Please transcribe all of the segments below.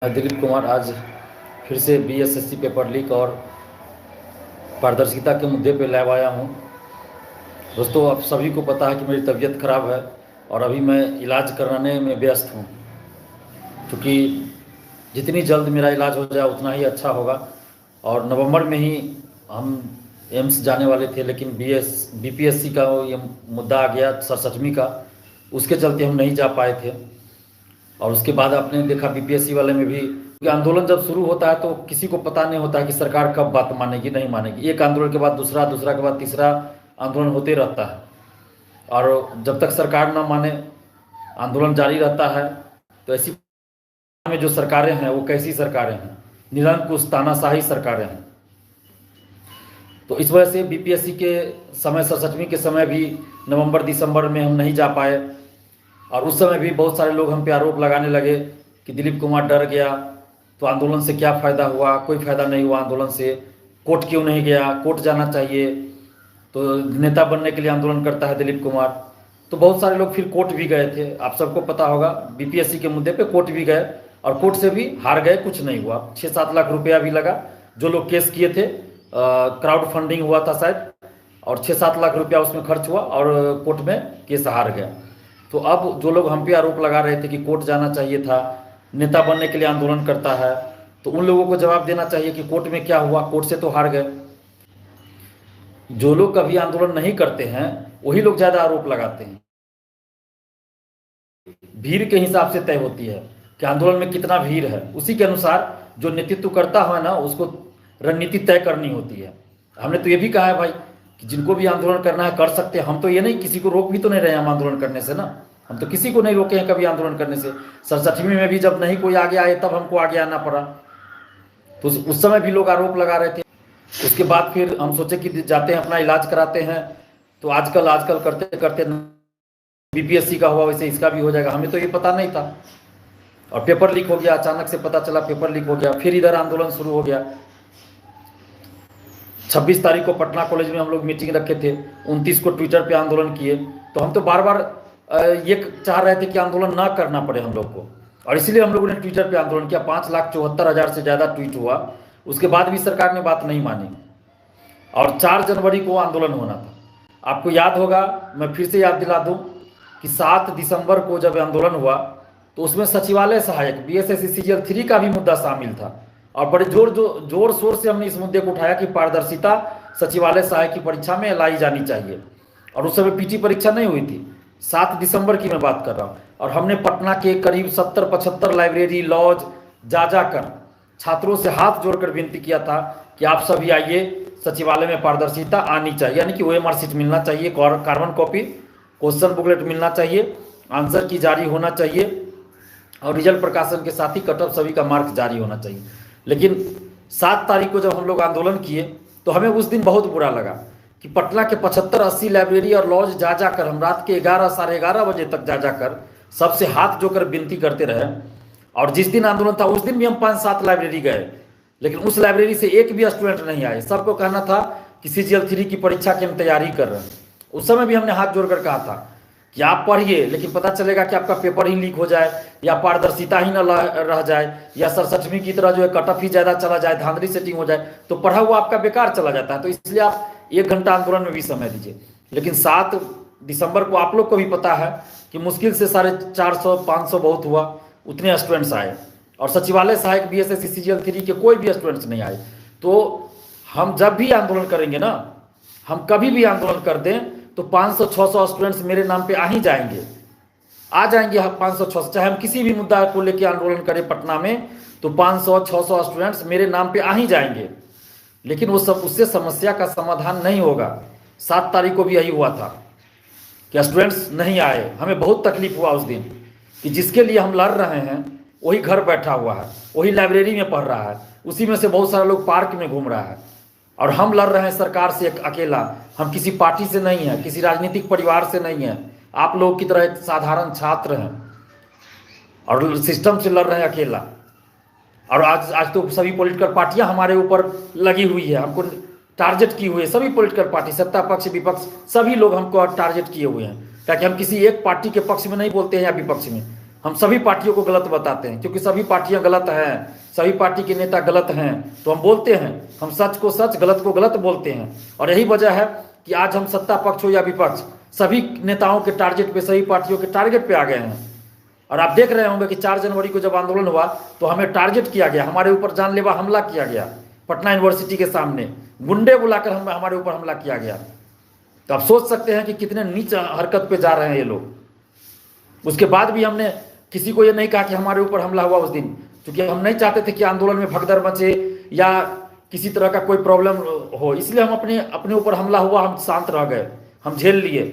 मैं दिलीप कुमार आज फिर से बीएसएससी पेपर लीक और पारदर्शिता के मुद्दे पे लाइव आया हूँ। दोस्तों, आप सभी को पता है कि मेरी तबीयत खराब है और अभी मैं इलाज कराने में व्यस्त हूँ, क्योंकि जितनी जल्द मेरा इलाज हो जाए उतना ही अच्छा होगा। और नवंबर में ही हम एम्स जाने वाले थे, लेकिन बीपीएससी का ये मुद्दा आ गया 67वीं का, उसके चलते हम नहीं जा पाए थे। और उसके बाद आपने देखा बीपीएससी वाले में भी आंदोलन जब शुरू होता है तो किसी को पता नहीं होता है कि सरकार कब बात मानेगी नहीं मानेगी। एक आंदोलन के बाद दूसरा, दूसरा के बाद तीसरा आंदोलन होते रहता है, और जब तक सरकार ना माने आंदोलन जारी रहता है। तो ऐसी में जो सरकारें हैं वो कैसी सरकारें हैं? निरंकुश तानाशाही सरकारें हैं। तो इस वजह से बीपीएससी के समय 67वीं के समय भी नवंबर दिसंबर में हम नहीं जा पाए, और उस समय भी बहुत सारे लोग हम पे आरोप लगाने लगे कि दिलीप कुमार डर गया तो आंदोलन से क्या फ़ायदा हुआ? कोई फ़ायदा नहीं हुआ आंदोलन से। कोर्ट क्यों नहीं गया? कोर्ट जाना चाहिए। तो नेता बनने के लिए आंदोलन करता है दिलीप कुमार। तो बहुत सारे लोग फिर कोर्ट भी गए थे, आप सबको पता होगा, बीपीएससी के मुद्दे पे कोर्ट भी गए और कोर्ट से भी हार गए, कुछ नहीं हुआ। 6-7 लाख रुपया भी लगा, जो लोग केस किए थे, क्राउड फंडिंग हुआ था शायद, और 6-7 लाख रुपया उसमें खर्च हुआ और कोर्ट में केस हार गया। तो अब जो लोग हम पे आरोप लगा रहे थे कि कोर्ट जाना चाहिए था, नेता बनने के लिए आंदोलन करता है, तो उन लोगों को जवाब देना चाहिए कि कोर्ट में क्या हुआ? कोर्ट से तो हार गए। जो लोग कभी आंदोलन नहीं करते हैं वही लोग ज्यादा आरोप लगाते हैं। भीड़ के हिसाब से तय होती है कि आंदोलन में कितना भीड़ है, उसी के अनुसार जो नेतृत्व करता है ना, उसको रणनीति तय करनी होती है। हमने तो ये भी कहा है भाई कि जिनको भी आंदोलन करना है कर सकते हैं। हम तो ये नहीं, किसी को रोक भी तो नहीं रहे हम आंदोलन करने से ना। हम तो किसी को नहीं रोके हैं कभी आंदोलन करने से। 67वीं में भी जब नहीं कोई आगे आए तब हमको आगे आना पड़ा, तो उस समय भी लोग आरोप लगा रहे थे। उसके बाद फिर हम सोचे कि जाते हैं अपना इलाज कराते हैं। तो आजकल करते करते बीपीएससी का हुआ वैसे इसका भी हो जाएगा, हमें तो ये पता नहीं था। और पेपर लीक हो गया, अचानक से पता चला पेपर लीक हो गया। फिर इधर आंदोलन शुरू हो गया। 26 तारीख को पटना कॉलेज में हम लोग मीटिंग रखे थे, 29 को ट्विटर पे आंदोलन किए। तो हम तो बार बार ये चाह रहे थे कि आंदोलन ना करना पड़े हम लोग को, और इसलिए हम लोगों ने ट्विटर पे आंदोलन किया। 5,74,000 से ज़्यादा ट्वीट हुआ। उसके बाद भी सरकार ने बात नहीं मानी, और 4 जनवरी को आंदोलन होना था। आपको याद होगा, मैं फिर से याद दिला दूं कि 7 दिसंबर को जब आंदोलन हुआ तो उसमें सचिवालय सहायक बीएसएससी सीजीएल 3 का भी मुद्दा शामिल था, और बड़े जोर शोर से हमने इस मुद्दे को उठाया कि पारदर्शिता सचिवालय सहायक की परीक्षा में लाई जानी चाहिए। और उस समय पीटी परीक्षा नहीं हुई थी, 7 दिसंबर की मैं बात कर रहा हूँ। और हमने पटना के करीब 70-75 लाइब्रेरी, लॉज जाकर छात्रों से हाथ जोड़कर विनती किया था कि आप सभी आइए, सचिवालय में पारदर्शिता आनी चाहिए, यानी कि ओएमआर शीट मिलना चाहिए, कार्बन कॉपी, क्वेश्चन बुकलेट मिलना चाहिए, आंसर की जारी होना चाहिए, और रिजल्ट प्रकाशन के साथ ही कटअप सभी का मार्क्स जारी होना चाहिए। लेकिन 7 तारीख को जब हम लोग आंदोलन किए तो हमें उस दिन बहुत बुरा लगा कि पटना के 75-80 लाइब्रेरी और लॉज जाकर हम रात के 11, साढ़े 11 बजे तक जाकर सबसे हाथ जोड़कर विनती करते रहे। और जिस दिन आंदोलन था उस दिन भी हम 5-7 लाइब्रेरी गए, लेकिन उस लाइब्रेरी से एक भी स्टूडेंट नहीं आए। सबको कहना था कि सीजीएल 3 की परीक्षा की हम तैयारी कर रहे हैं। उस समय भी हमने हाथ जोड़कर कहा था कि आप पढ़िए, लेकिन पता चलेगा कि आपका पेपर ही लीक हो जाए, या पारदर्शिता ही न रह जाए, या 67वीं की तरह जो है कटअप ही ज़्यादा चला जाए, धांधली सेटिंग हो जाए, तो पढ़ा हुआ आपका बेकार चला जाता है। तो इसलिए आप 1 घंटा आंदोलन में भी समय दीजिए। लेकिन 7 दिसंबर को आप लोग को भी पता है कि मुश्किल से 450-500 बहुत हुआ, उतने स्टूडेंट्स आए, और सचिवालय सहायक बीएसएससी सीजीएल 3 के कोई भी स्टूडेंट्स नहीं आए। तो हम जब भी आंदोलन करेंगे ना, हम कभी भी आंदोलन कर दें तो 500-600 स्टूडेंट्स मेरे नाम पे आ ही जाएंगे, आ जाएंगे 500-600। चाहे हम किसी भी मुद्दा को लेकर आंदोलन करें पटना में, तो 500-600 स्टूडेंट्स मेरे नाम पे आ ही जाएंगे। लेकिन वो सब, उससे समस्या का समाधान नहीं होगा। 7 तारीख को भी यही हुआ था कि स्टूडेंट्स नहीं आए। हमें बहुत तकलीफ हुआ उस दिन कि जिसके लिए हम लड़ रहे हैं वही घर बैठा हुआ है, वही लाइब्रेरी में पढ़ रहा है, उसी में से बहुत सारे लोग पार्क में घूम रहा है, और हम लड़ रहे हैं सरकार से अकेला। हम किसी पार्टी से नहीं है, किसी राजनीतिक परिवार से नहीं है, आप लोगों की तरह एक साधारण छात्र हैं, और सिस्टम से लड़ रहे हैं अकेला। और आज तो सभी पॉलिटिकल पार्टियां हमारे ऊपर लगी हुई है, हमको टारगेट की हुई है। सभी पॉलिटिकल पार्टी, सत्ता पक्ष, विपक्ष, सभी लोग हमको टारगेट किए हुए हैं, ताकि हम किसी एक पार्टी के पक्ष में नहीं बोलते हैं या विपक्ष में, हम सभी पार्टियों को गलत बताते हैं, क्योंकि सभी पार्टियां गलत हैं, सभी पार्टी के नेता गलत हैं। तो हम बोलते हैं, हम सच को सच, गलत को गलत बोलते हैं। और यही वजह है कि आज हम सत्ता पक्ष हो या विपक्ष, सभी नेताओं के टारगेट पे, सभी पार्टियों के टारगेट पे आ गए हैं। और आप देख रहे होंगे कि 4 जनवरी को जब आंदोलन हुआ तो हमें टारगेट किया गया, हमारे ऊपर जानलेवा हमला किया गया। पटना यूनिवर्सिटी के सामने गुंडे बुलाकर हमारे ऊपर हमला किया गया। तो आप सोच सकते हैं कि कितने नीच हरकत पे जा रहे हैं ये लोग। उसके बाद भी हमने किसी को ये नहीं कहा कि हमारे ऊपर हमला हुआ उस दिन, क्योंकि हम नहीं चाहते थे कि आंदोलन में भगदड़ मचे या किसी तरह का कोई प्रॉब्लम हो, इसलिए हम अपने ऊपर हमला हुआ, हम शांत रह गए, हम झेल लिए।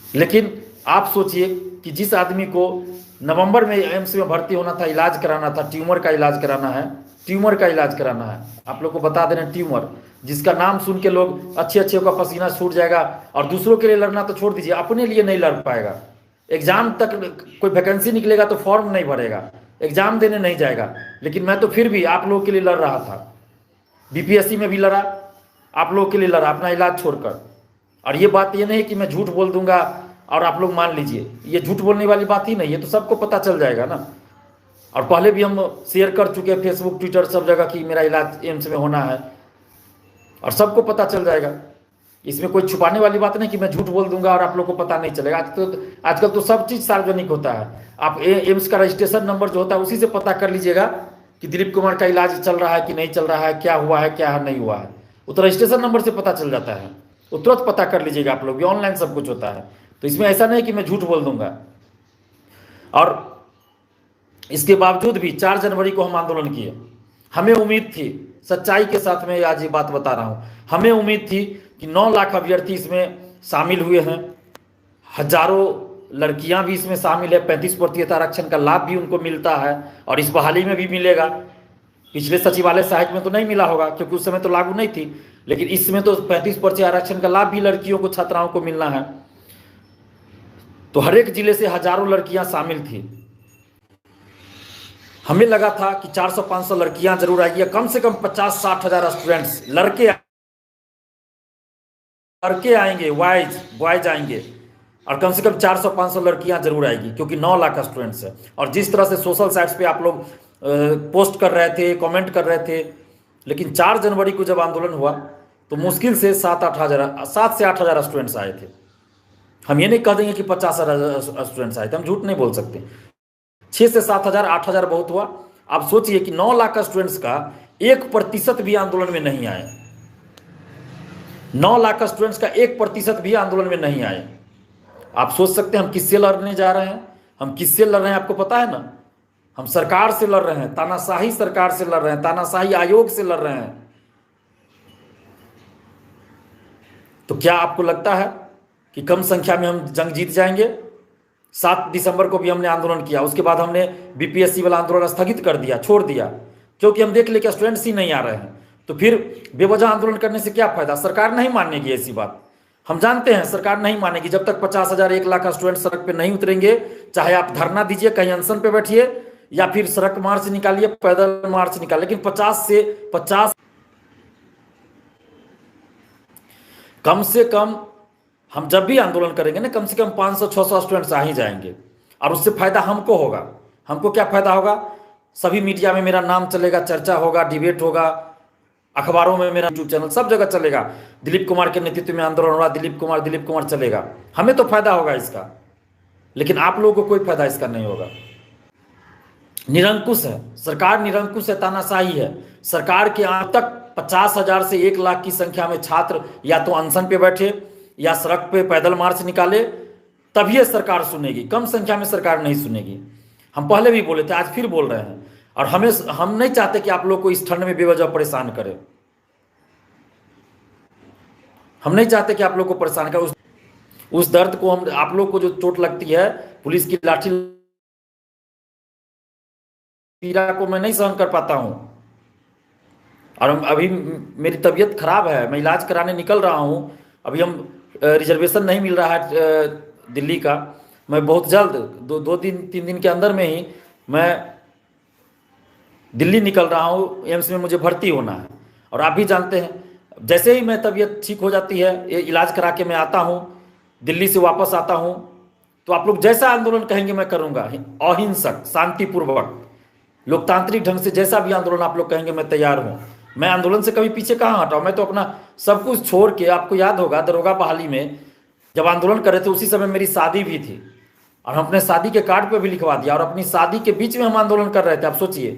लेकिन आप सोचिए कि जिस आदमी को नवंबर में एम्स में भर्ती होना था, इलाज कराना था, ट्यूमर का इलाज कराना है, ट्यूमर का इलाज कराना है, आप लोग को बता दें, ट्यूमर जिसका नाम सुन के लोग अच्छे का पसीना छूट जाएगा। और दूसरों के लिए लड़ना तो छोड़ दीजिए, अपने लिए नहीं लड़ पाएगा। एग्जाम तक कोई वैकेंसी निकलेगा तो फॉर्म नहीं भरेगा, एग्जाम देने नहीं जाएगा। लेकिन मैं तो फिर भी आप लोगों के लिए लड़ रहा था, बीपीएससी में भी लड़ा, आप लोगों के लिए लड़ा, अपना इलाज छोड़कर। और ये बात ये नहीं कि मैं झूठ बोल दूंगा और आप लोग मान लीजिए, ये झूठ बोलने वाली बात ही नहीं है, तो सबको पता चल जाएगा ना। और पहले भी हम शेयर कर चुके हैं फेसबुक, ट्विटर, सब जगह कि मेरा इलाज एम्स में होना है, और सबको पता चल जाएगा। इसमें कोई छुपाने वाली बात नहीं कि मैं झूठ बोल दूंगा और आप लोग को पता नहीं चलेगा। आजकल तो सब चीज़ सार्वजनिक होता है। आप एम्स का रजिस्ट्रेशन नंबर जो होता है उसी से पता कर लीजिएगा कि दिलीप कुमार का इलाज चल रहा है कि नहीं चल रहा है, क्या हुआ है क्या नहीं हुआ है, वो तो रजिस्ट्रेशन नंबर से पता चल जाता है, वो तुरंत पता कर लीजिएगा आप लोग, ऑनलाइन सब कुछ होता है। तो इसमें ऐसा नहीं कि मैं झूठ बोल दूंगा। और इसके बावजूद भी 4 जनवरी को हम आंदोलन किए। हमें उम्मीद थी, सच्चाई के साथ में आज ये बात बता रहा हूँ, हमें उम्मीद थी कि 9 लाख अभ्यर्थी इसमें शामिल हुए हैं, हजारों लड़कियां भी इसमें शामिल है, 35% आरक्षण का लाभ भी उनको मिलता है और इस बहाली में भी मिलेगा। पिछले सचिवालय सहायक में तो नहीं मिला होगा क्योंकि उस समय तो लागू नहीं थी, लेकिन इसमें तो 35% आरक्षण का लाभ भी लड़कियों को, छात्राओं को मिलना है। तो हर एक जिले से हजारों लड़कियां शामिल थी। हमें लगा था कि 400-500 लड़कियां जरूर आएगी, कम से कम 50-60 हजार स्टूडेंट्स लड़के आएंगे, बॉयज आएंगे, और कम से कम 400-500 लड़कियां जरूर आएगी, क्योंकि 9 लाख स्टूडेंट्स है। और जिस तरह से सोशल साइट्स पे आप लोग पोस्ट कर रहे थे, कमेंट कर रहे थे, लेकिन 4 जनवरी को जब आंदोलन हुआ तो मुश्किल से 7 से 8 हजार स्टूडेंट्स आए थे। हम ये नहीं कह देंगे कि 50 हजार स्टूडेंट्स आए थे, हम झूठ नहीं बोल सकते। 6 से 7 हजार, 8 हजार बहुत हुआ। आप सोचिए कि 9 लाख स्टूडेंट्स का 1% भी आंदोलन में नहीं आए। 9 लाख स्टूडेंट्स का 1% भी आंदोलन में नहीं आए। आप सोच सकते हैं हम किससे लड़ने जा रहे हैं, हम किससे लड़ रहे हैं, आपको पता है ना? हम सरकार से लड़ रहे हैं, तानाशाही सरकार से लड़ रहे हैं, तानाशाही आयोग से लड़ रहे हैं। तो क्या आपको लगता है कि कम संख्या में हम जंग जीत जाएंगे? 7 दिसंबर को भी हमने आंदोलन किया, उसके बाद हमने बीपीएससी वाला आंदोलन स्थगित कर दिया, छोड़ दिया, क्योंकि हम देख ले कि स्टूडेंट्स ही नहीं आ रहे हैं। तो फिर बेवजह आंदोलन करने से क्या फायदा? सरकार नहीं मानेगी, ऐसी बात हम जानते हैं, सरकार नहीं मानेगी। जब तक 50 हजार, 1 लाख स्टूडेंट सड़क पे नहीं उतरेंगे, चाहे आप धरना दीजिए, कहीं अनशन पे बैठिए, या फिर सड़क मार्च निकालिए, पैदल मार्च निकालिए, लेकिन 50 कम से कम हम जब भी आंदोलन करेंगे ना, कम से कम 500-600 स्टूडेंट्स आ ही जाएंगे। और उससे फायदा हमको होगा। हमको क्या फायदा होगा? सभी मीडिया में मेरा नाम चलेगा, चर्चा होगा, डिबेट होगा, अखबारों में मेरा यूट्यूब चैनल, सब जगह चलेगा। दिलीप कुमार के नेतृत्व में आंदोलन हो रहा, दिलीप कुमार चलेगा। हमें तो फायदा होगा इसका, लेकिन आप लोगों को कोई फायदा इसका नहीं होगा। निरंकुश है सरकार, निरंकुश है, तानाशाही है सरकार के। आज तक 50 हजार से 1 लाख की संख्या में छात्र या तो अनशन पे बैठे या सड़क पे पैदल मार्च निकाले, तभी ये सरकार सुनेगी। कम संख्या में सरकार नहीं सुनेगी। हम पहले भी बोले थे, आज फिर बोल रहे हैं। और हम नहीं चाहते कि आप लोग को इस ठंड में बेवजह परेशान करें। हम नहीं चाहते कि आप लोग को परेशान करें। उस दर्द को हम, आप लोग को जो चोट लगती है, पुलिस की लाठी पीड़ा को मैं नहीं सहन कर पाता हूं। और अभी मेरी तबीयत खराब है, मैं इलाज कराने निकल रहा हूं। अभी हम रिजर्वेशन नहीं मिल रहा है दिल्ली का। मैं बहुत जल्द 2-3 दिन के अंदर में ही मैं दिल्ली निकल रहा हूँ। एम्स में मुझे भर्ती होना है। और आप भी जानते हैं, जैसे ही मैं तबीयत ठीक हो जाती है, ये इलाज करा के मैं आता हूँ, दिल्ली से वापस आता हूँ, तो आप लोग जैसा आंदोलन कहेंगे मैं करूंगा, अहिंसक, शांतिपूर्वक, लोकतांत्रिक ढंग से जैसा भी आंदोलन आप लोग कहेंगे मैं तैयार हूं। मैं आंदोलन से कभी पीछे कहाँ हटाऊं, मैं तो अपना सब कुछ छोड़ के, आपको याद होगा दरोगा बहाली में जब आंदोलन कर रहे थे उसी समय मेरी शादी भी थी और हम अपने शादी के कार्ड पे भी लिखवा दिया, और अपनी शादी के बीच में हम आंदोलन कर रहे थे, आप सोचिए।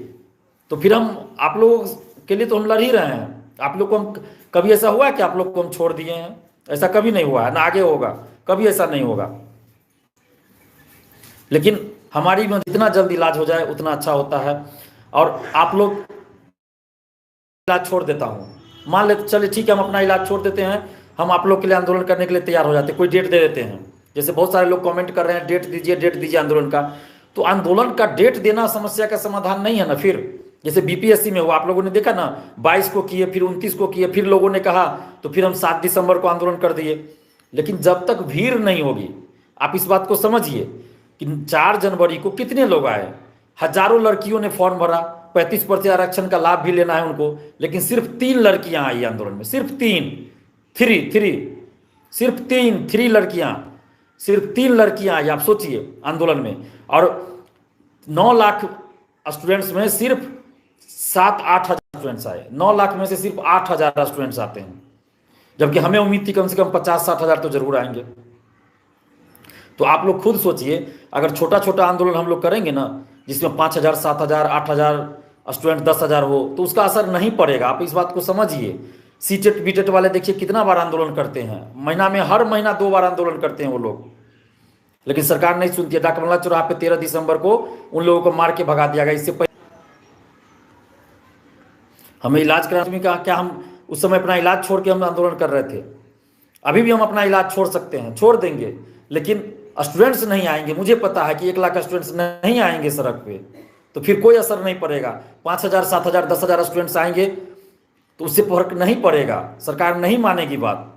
तो फिर हम आप लोगों के लिए तो हम लड़ ही रहे हैं। आप लोग को हम कभी ऐसा हुआ है कि आप लोग को हम छोड़ दिए हैं? ऐसा कभी नहीं हुआ है, ना आगे होगा, कभी ऐसा नहीं होगा। लेकिन हमारी में जितना जल्द इलाज हो जाए उतना अच्छा होता है। और आप लोग इलाज छोड़ देता हूँ, मान लेते चलिए ठीक है हम अपना इलाज छोड़ देते हैं, हम आप लोग के लिए आंदोलन करने के लिए तैयार हो जाते हैं, कोई डेट दे देते हैं। जैसे बहुत सारे लोग कमेंट कर रहे हैं डेट दीजिए आंदोलन का। तो आंदोलन का डेट देना समस्या का समाधान नहीं है ना। फिर जैसे बीपीएससी में हुआ, आप लोगों ने देखा ना, 22 को किए, फिर 29 को किए, फिर लोगों ने कहा तो फिर हम 7 दिसंबर को आंदोलन कर दिए। लेकिन जब तक भीड़ नहीं होगी, आप इस बात को समझिए कि 4 जनवरी को कितने लोग आए, हजारों लड़कियों ने फॉर्म भरा, 35% आरक्षण का लाभ भी लेना है उनको, लेकिन सिर्फ 3 लड़कियां आई आंदोलन में, सिर्फ 3 लड़कियां आई। आप सोचिए आंदोलन में, और 9 लाख स्टूडेंट्स में सिर्फ 7-8 हजार स्टूडेंट्स आए। 9 लाख में से सिर्फ 8 हजार स्टूडेंट्स आते हैं, जबकि हमें उम्मीद थी कम से कम 50-60 हजार तो जरूर आएंगे। तो आप लोग खुद सोचिए, अगर छोटा छोटा आंदोलन हम लोग करेंगे ना, जिसमें 5 हजार, 7 हजार, 8 हजार स्टूडेंट, 10 हजार हो, तो उसका असर नहीं पड़ेगा। आप इस बात को समझिए। सीटेट बीटेट वाले देखिए कितना बार आंदोलन करते हैं, महीना में, हर महीना 2 बार आंदोलन करते हैं वो लोग, लेकिन सरकार नहीं सुनती है। डाकबंगला चौराहे पे 13 दिसंबर को उन लोगों को मार के भगा दिया गया। इससे पहले हमें इलाज कराने का क्या, हम उस समय अपना इलाज छोड़ के हम आंदोलन कर रहे थे। अभी भी हम अपना इलाज छोड़ सकते हैं, छोड़ देंगे, लेकिन स्टूडेंट्स नहीं आएंगे। मुझे पता है कि 1 लाख स्टूडेंट्स नहीं आएंगे सड़क पे, तो फिर कोई असर नहीं पड़ेगा। 5 हजार, 7 हजार, 10 हजार स्टूडेंट्स आएंगे तो उससे फर्क नहीं पड़ेगा, सरकार नहीं मानेगी बात।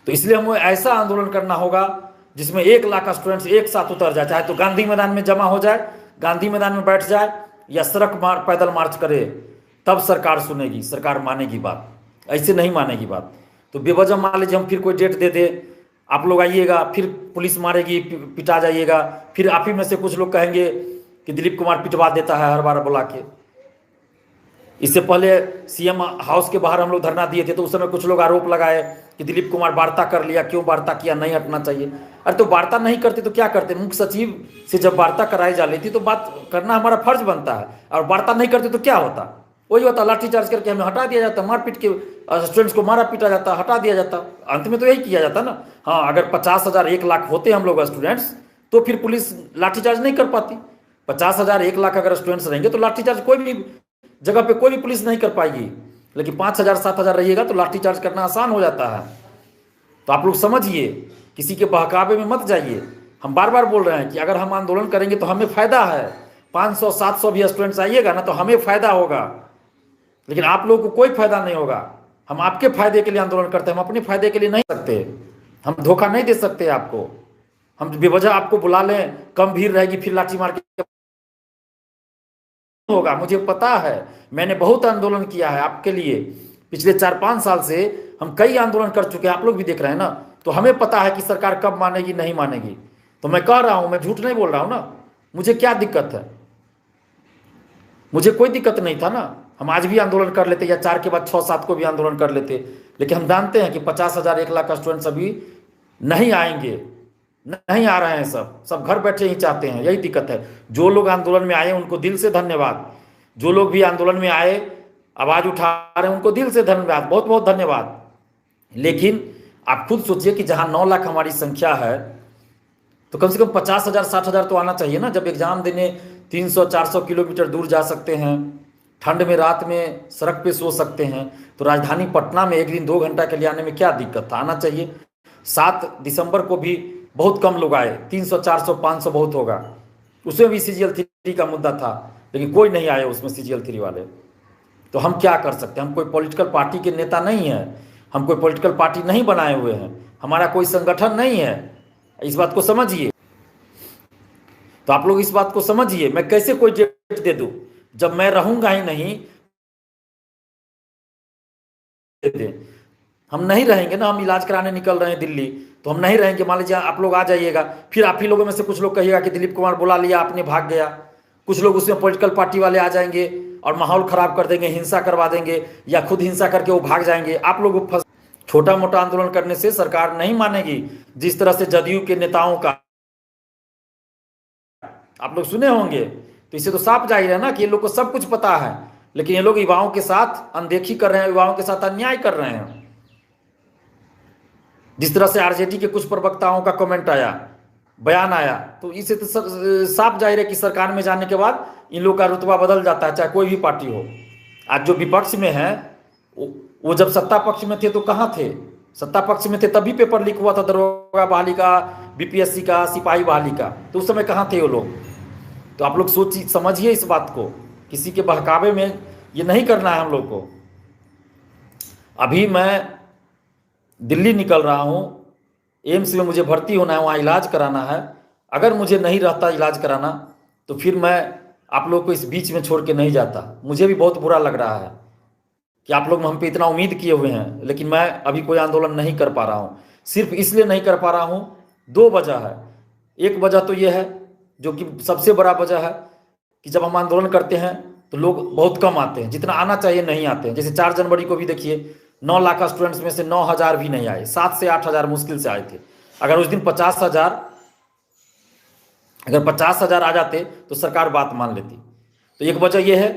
तो इसलिए हमें ऐसा आंदोलन करना होगा जिसमें 1 लाख स्टूडेंट्स एक साथ उतर जाए, चाहे तो गांधी मैदान में जमा हो जाए, गांधी मैदान में बैठ जाए, या सड़क पैदल मार्च करे, तब सरकार सुनेगी, सरकार मानेगी बात। ऐसे नहीं मानेगी बात। तो बेवजह मान लीजिए हम फिर कोई डेट दे दे, आप लोग आइएगा, फिर पुलिस मारेगी, पिटा जाइएगा, फिर आप ही में से कुछ लोग कहेंगे कि दिलीप कुमार पिटवा देता है हर बार बुला के। इससे पहले सीएम हाउस के बाहर हम लोग धरना दिए थे, तो उस समय कुछ लोग आरोप लगाए कि दिलीप कुमार वार्ता कर लिया, क्यों वार्ता किया, नहीं हटना चाहिए। अरे तो वार्ता नहीं करते तो क्या करते? मुख्य सचिव से जब वार्ता कराई जा रही थी तो बात करना हमारा फर्ज बनता है, और वार्ता नहीं करते तो क्या होता? वही होता, लाठीचार्ज करके हमें हटा दिया जाता, मारपीट के स्टूडेंट्स को मारा पीटा जाता, हटा दिया जाता। अंत में तो यही किया जाता ना। हाँ, अगर 50 हजार, 1 लाख होते हम लोग स्टूडेंट्स, तो फिर पुलिस लाठीचार्ज नहीं कर पाती। 50 हजार, 1 लाख अगर स्टूडेंट्स रहेंगे तो लाठीचार्ज कोई भी जगह पे कोई भी पुलिस नहीं कर पाएगी। लेकिन 5 हजार, 7 हजार रहिएगा तो लाठीचार्ज करना आसान हो जाता है। तो आप लोग समझिए, किसी के बहकावे में मत जाइए। हम बार बार बोल रहे हैं कि अगर हम आंदोलन करेंगे तो हमें फायदा है। 500, 700 भी स्टूडेंट्स आइएगा ना तो हमें फायदा होगा, लेकिन आप लोगों को कोई फायदा नहीं होगा। हम आपके फायदे के लिए आंदोलन करते हैं, हम अपने फायदे के लिए नहीं सकते। हम धोखा नहीं दे सकते आपको। हम बेवजह आपको बुला लें, कम भीड़ रहेगी, फिर लाठी मार के होगा। मुझे पता है, मैंने बहुत आंदोलन किया है आपके लिए। पिछले 4-5 साल से हम कई आंदोलन कर चुके हैं, आप लोग भी देख रहे हैं ना। तो हमें पता है कि सरकार कब मानेगी, नहीं मानेगी। तो मैं कह रहा हूं, मैं झूठ नहीं बोल रहा हूं ना। मुझे क्या दिक्कत है? मुझे कोई दिक्कत नहीं था ना। हम आज भी आंदोलन कर लेते, या 4 के बाद 6-7 को भी आंदोलन कर लेते। लेकिन हम जानते हैं कि 50 हजार, 1 लाख स्टूडेंट्स अभी नहीं आएंगे, नहीं आ रहे हैं। सब घर बैठे ही चाहते हैं, यही दिक्कत है। जो लोग आंदोलन में आए उनको दिल से धन्यवाद। जो लोग भी आंदोलन में आए, आवाज उठा रहे हैं, उनको दिल से धन्यवाद, बहुत बहुत धन्यवाद। लेकिन आप खुद सोचिए कि जहां 9 लाख हमारी संख्या है, तो कम से कम 50 हजार, 60 हजार तो आना चाहिए ना। जब एग्जाम देने 300-400 किलोमीटर दूर जा सकते हैं, ठंड में रात में सड़क पे सो सकते हैं, तो राजधानी पटना में 1 दिन 2 घंटा के लिए आने में क्या दिक्कत था? आना चाहिए। 7 दिसंबर को भी बहुत कम लोग आए, 300, 400, 500 बहुत होगा। उसमें भी CGL 3 का मुद्दा था, लेकिन कोई नहीं आया उसमें CGL 3 वाले। तो हम क्या कर सकते हैं? हम कोई पॉलिटिकल पार्टी के नेता नहीं है, हम कोई पॉलिटिकल पार्टी नहीं बनाए हुए हैं, हमारा कोई संगठन नहीं है। इस बात को समझिए। तो आप लोग इस बात को समझिए। मैं कैसे कोई डेट दे दूं जब मैं रहूंगा ही नहीं? हम नहीं रहेंगे ना, हम इलाज कराने निकल रहे हैं दिल्ली, तो हम नहीं रहेंगे। मान लीजिए आप लोग आ जाइएगा, फिर आप ही लोगों में से कुछ लोग कहिएगा कि दिलीप कुमार बुला लिया, आपने भाग गया। कुछ लोग उसमें पॉलिटिकल पार्टी वाले आ जाएंगे और माहौल खराब कर देंगे, हिंसा करवा देंगे, या खुद हिंसा करके वो भाग जाएंगे। आप लोग फंस छोटा मोटा आंदोलन करने से सरकार नहीं मानेगी। जिस तरह से जदयू के नेताओं का आप लोग सुने होंगे, तो इससे तो साफ जाहिर है ना कि ये लोग को सब कुछ पता है, लेकिन ये लोग युवाओं के साथ अनदेखी कर रहे हैं, युवाओं के साथ अन्याय कर रहे हैं। जिस तरह से आरजेडी के कुछ प्रवक्ताओं का कमेंट आया, बयान आया, तो इससे तो साफ जाहिर है कि सरकार में जाने के बाद इन लोग का रुतबा बदल जाता है, चाहे कोई भी पार्टी हो। आज जो विपक्ष में है, वो जब सत्ता पक्ष में थे तो कहाँ थे? सत्ता पक्ष में थे तभी पेपर लीक हुआ था दरोगा बहाली का, बीपीएससी का, सिपाही बहाली का, तो उस समय कहाँ थे वो लोग? तो आप लोग सोचिए, समझिए इस बात को, किसी के बहकावे में ये नहीं करना है हम लोग को। अभी मैं दिल्ली निकल रहा हूँ, एम्स में मुझे भर्ती होना है, वहाँ इलाज कराना है। अगर मुझे नहीं रहता इलाज कराना, तो फिर मैं आप लोग को इस बीच में छोड़ के नहीं जाता। मुझे भी बहुत बुरा लग रहा है कि आप लोग हम पे इतना उम्मीद किए हुए हैं, लेकिन मैं अभी कोई आंदोलन नहीं कर पा रहा हूँ। सिर्फ इसलिए नहीं कर पा रहा हूँ, दो वजह है। एक वजह तो ये है, जो कि सबसे बड़ा वजह है, कि जब हम आंदोलन करते हैं तो लोग बहुत कम आते हैं, जितना आना चाहिए नहीं आते हैं। जैसे 4 जनवरी को भी देखिए, 9 लाख स्टूडेंट्स में से 9,000 भी नहीं आए, 7 से 8,000 मुश्किल से आए थे। अगर उस दिन 50,000 आ जाते तो सरकार बात मान लेती। तो एक वजह यह है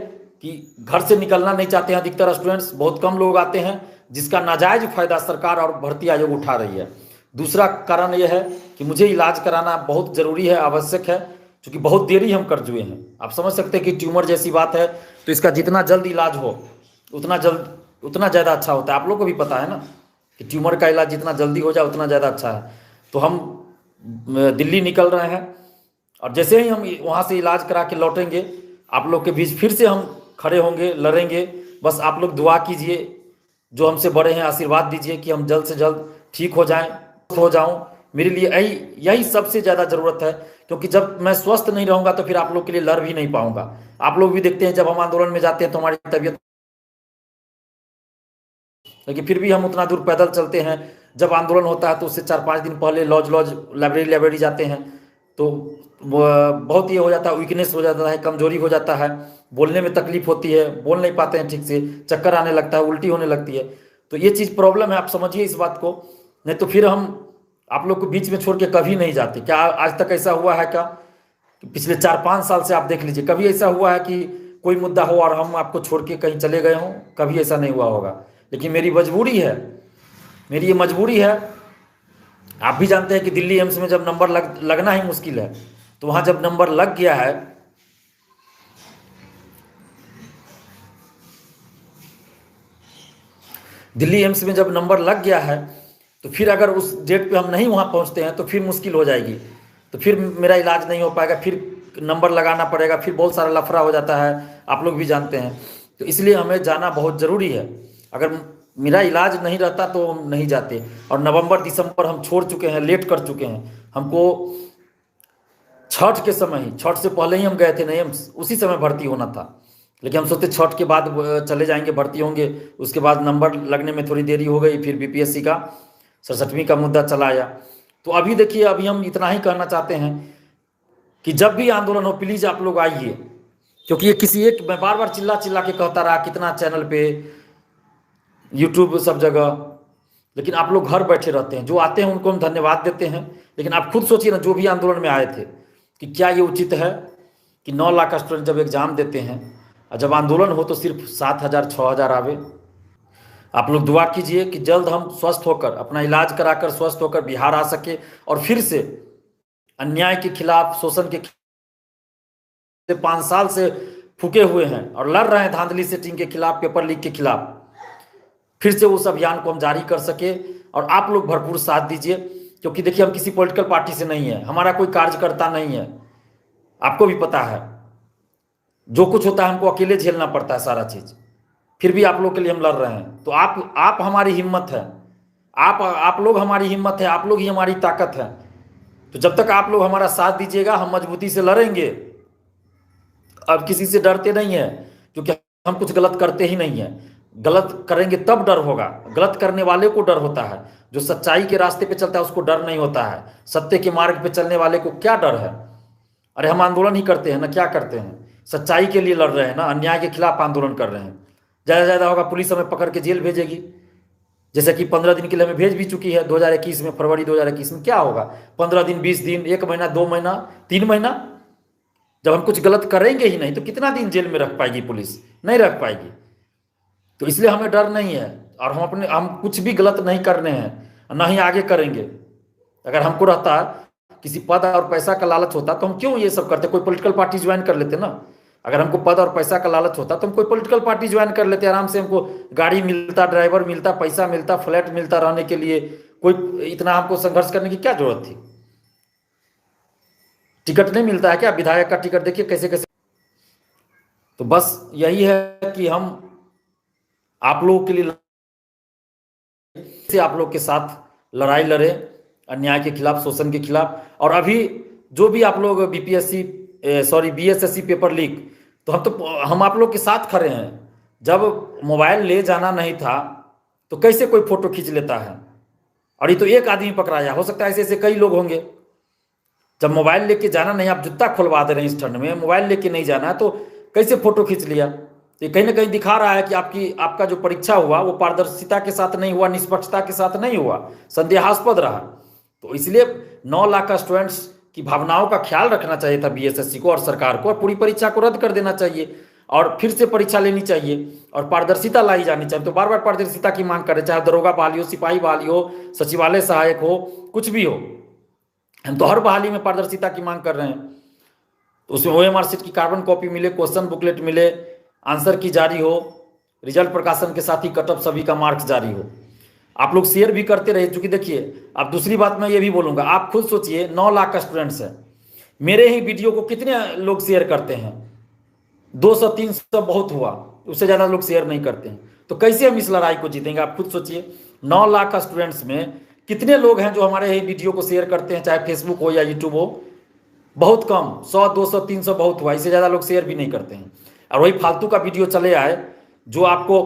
कि घर से निकलना नहीं चाहते हैं अधिकतर स्टूडेंट्स, बहुत कम लोग आते हैं, जिसका नाजायज फायदा सरकार और भर्ती आयोग उठा रही है। दूसरा कारण यह है कि मुझे इलाज कराना बहुत जरूरी है, आवश्यक है, क्योंकि बहुत देरी हम कर चुके हैं। आप समझ सकते हैं कि ट्यूमर जैसी बात है, तो इसका जितना जल्द इलाज हो उतना ज़्यादा अच्छा होता है। आप लोग को भी पता है ना कि ट्यूमर का इलाज जितना जल्दी हो जाए उतना ज़्यादा अच्छा है। तो हम दिल्ली निकल रहे हैं, और जैसे ही हम वहाँ से इलाज करा के लौटेंगे, आप लोग के बीच फिर से हम खड़े होंगे, लड़ेंगे। बस आप लोग दुआ कीजिए, जो हमसे बड़े हैं आशीर्वाद दीजिए कि हम जल्द से जल्द ठीक हो जाएं, हो जाऊं। मेरे लिए यही सबसे ज़्यादा ज़रूरत है, क्योंकि जब मैं स्वस्थ नहीं रहूँगा तो फिर आप लोग के लिए लड़ भी नहीं पाऊँगा। आप लोग भी देखते हैं जब हम आंदोलन में जाते हैं तो हमारी तबीयत, लेकिन फिर भी हम उतना दूर पैदल चलते हैं। जब आंदोलन होता है तो उससे 4-5 दिन पहले लॉज लाइब्रेरी जाते हैं, तो बहुत ये हो जाता है, वीकनेस हो जाता है, कमजोरी हो जाता है, बोलने में तकलीफ होती है, बोल नहीं पाते हैं ठीक से, चक्कर आने लगता है, उल्टी होने लगती है। तो ये चीज़ प्रॉब्लम है, आप समझिए इस बात को। नहीं तो फिर हम आप लोग को बीच में छोड़ के कभी नहीं जाते। क्या आज तक ऐसा हुआ है? क्या पिछले 4-5 साल से आप देख लीजिए, कभी ऐसा हुआ है कि कोई मुद्दा हो और हम आपको छोड़ के कहीं चले गए हों? कभी ऐसा नहीं हुआ होगा। लेकिन मेरी मजबूरी है, मेरी ये मजबूरी है। आप भी जानते हैं कि दिल्ली एम्स में जब नंबर लगना ही मुश्किल है, तो वहाँ जब नंबर लग गया है, दिल्ली एम्स में जब नंबर लग गया है, तो फिर अगर उस डेट पे हम नहीं वहाँ पहुँचते हैं तो फिर मुश्किल हो जाएगी। तो फिर मेरा इलाज नहीं हो पाएगा, फिर नंबर लगाना पड़ेगा, फिर बहुत सारा लफड़ा हो जाता है, आप लोग भी जानते हैं। तो इसलिए हमें जाना बहुत ज़रूरी है। अगर मेरा इलाज नहीं रहता तो हम नहीं जाते। और नवंबर दिसंबर हम छोड़ चुके हैं, लेट कर चुके हैं। हमको छठ के समय ही, छठ से पहले ही हम गए थे ना एम्स, उसी समय भर्ती होना था। लेकिन हम सोचते छठ के बाद चले जाएंगे, भर्ती होंगे। उसके बाद नंबर लगने में थोड़ी देरी हो गई, फिर बीपीएससी का 67वीं का मुद्दा चला आया। तो अभी देखिए, अभी हम इतना ही कहना चाहते हैं कि जब भी आंदोलन हो प्लीज़ आप लोग आइए, क्योंकि ये किसी एक, मैं बार बार चिल्ला चिल्ला के कहता रहा, कितना चैनल पे, यूट्यूब, सब जगह, लेकिन आप लोग घर बैठे रहते हैं। जो आते हैं उनको हम धन्यवाद देते हैं, लेकिन आप खुद सोचिए ना, जो भी आंदोलन में आए थे, कि क्या ये उचित है कि 9 लाख स्टूडेंट जब एग्जाम देते हैं और जब आंदोलन हो तो सिर्फ 7,000 6,000 आवे। आप लोग दुआ कीजिए कि जल्द हम स्वस्थ होकर, अपना इलाज कराकर स्वस्थ होकर बिहार आ सके, और फिर से अन्याय के खिलाफ, शोषण के 5 साल से फूके हुए हैं और लड़ रहे हैं धांधली सेटिंग के खिलाफ, पेपर लीक के खिलाफ, फिर से उस अभियान को हम जारी कर सके। और आप लोग भरपूर साथ दीजिए, क्योंकि देखिए हम किसी पॉलिटिकल पार्टी से नहीं है, हमारा कोई कार्यकर्ता नहीं है, आपको भी पता है। जो कुछ होता है हमको अकेले झेलना पड़ता है सारा चीज़, फिर भी आप लोग के लिए हम लड़ रहे हैं। तो आप हमारी हिम्मत है, आप लोग हमारी हिम्मत है, आप लोग ही हमारी ताकत है। तो जब तक आप लोग हमारा साथ दीजिएगा, हम मजबूती से लड़ेंगे। अब किसी से डरते नहीं है, क्योंकि हम कुछ गलत करते ही नहीं है। गलत करेंगे तब डर होगा। गलत करने वाले को डर होता है, जो सच्चाई के रास्ते पे चलता है उसको डर नहीं होता है। सत्य के मार्ग पे चलने वाले को क्या डर है? अरे हम आंदोलन ही करते हैं ना, क्या करते हैं? सच्चाई के लिए लड़ रहे हैं ना, अन्याय के खिलाफ आंदोलन कर रहे हैं। ज़्यादा से ज़्यादा होगा पुलिस हमें पकड़ के जेल भेजेगी, जैसे कि 15 दिन के लिए हमें भेज भी चुकी है 2021 में, फरवरी 2021 में। क्या होगा 15 दिन, 20 दिन, 1 महीना, 2 महीना, 3 महीना? जब हम कुछ गलत करेंगे ही नहीं तो कितना दिन जेल में रख पाएगी पुलिस? नहीं रख पाएगी। तो इसलिए हमें डर नहीं है, और हम कुछ भी गलत नहीं करने हैं, ना ही आगे करेंगे। अगर हमको रहता किसी पद और पैसा का लालच होता तो हम क्यों ये सब करते? कोई पॉलिटिकल पार्टी ज्वाइन कर लेते ना। अगर हमको पद और पैसा का लालच होता तो हम कोई पॉलिटिकल पार्टी ज्वाइन कर लेते, आराम से हमको गाड़ी मिलता, ड्राइवर मिलता, पैसा मिलता, फ्लैट मिलता रहने के लिए। कोई इतना हमको संघर्ष करने की क्या जरूरत थी? टिकट नहीं मिलता है क्या? विधायक का टिकट देखिए कैसे कैसे। तो बस यही है कि हम आप लोगों के लिए से आप लोग के साथ लड़ाई लड़े, अन्याय के खिलाफ, शोषण के खिलाफ। और अभी जो भी आप लोग बीएसएससी पेपर लीक, तो हम आप लोग के साथ खड़े हैं। जब मोबाइल ले जाना नहीं था तो कैसे कोई फोटो खींच लेता है? और ये तो एक आदमी पकड़ाया, हो सकता है ऐसे ऐसे कई लोग होंगे। जब मोबाइल लेके जाना नहीं, आप जूता खुलवा दे रहे हैं इस ठंड में, मोबाइल लेके नहीं जाना है तो कैसे फोटो खींच लिया? तो कहीं ना कहीं दिखा रहा है कि आपका जो परीक्षा हुआ वो पारदर्शिता के साथ नहीं हुआ, निष्पक्षता के साथ नहीं हुआ, संदेहास्पद रहा। तो इसलिए 9 लाख का स्टूडेंट्स की भावनाओं का ख्याल रखना चाहिए था बीएसएससी को और सरकार को, और पूरी परीक्षा को रद्द कर देना चाहिए और फिर से परीक्षा लेनी चाहिए और पारदर्शिता लाई जानी चाहिए। तो बार बार पारदर्शिता की मांग करें, चाहे दरोगा बहाली हो, सिपाही बहाली हो, सचिवालय सहायक हो, कुछ भी हो। हम तो हर बहाली में पारदर्शिता की मांग कर रहे हैं। तो उसमें ओएमआर सीट की कार्बन कॉपी मिले, क्वेश्चन बुकलेट मिले, आंसर की जारी हो, रिजल्ट प्रकाशन के साथ ही कटअप सभी का मार्क्स जारी हो। आप लोग शेयर भी करते रहे, क्योंकि देखिए अब दूसरी बात मैं ये भी बोलूंगा, आप खुद सोचिए 9 लाख का स्टूडेंट्स है, मेरे ही वीडियो को कितने लोग शेयर करते हैं? 200-300 बहुत हुआ, उससे ज़्यादा लोग शेयर नहीं करते हैं। तो कैसे हम इस लड़ाई को जीतेंगे? आप खुद सोचिए 9 लाख का स्टूडेंट्स में कितने लोग हैं जो हमारे ही वीडियो को शेयर करते हैं, चाहे फेसबुक हो या यूट्यूब हो? बहुत कम, 100, 200, 300 बहुत हुआ, इससे ज़्यादा लोग शेयर भी नहीं करते हैं। और वही फालतू का वीडियो चले आए जो आपको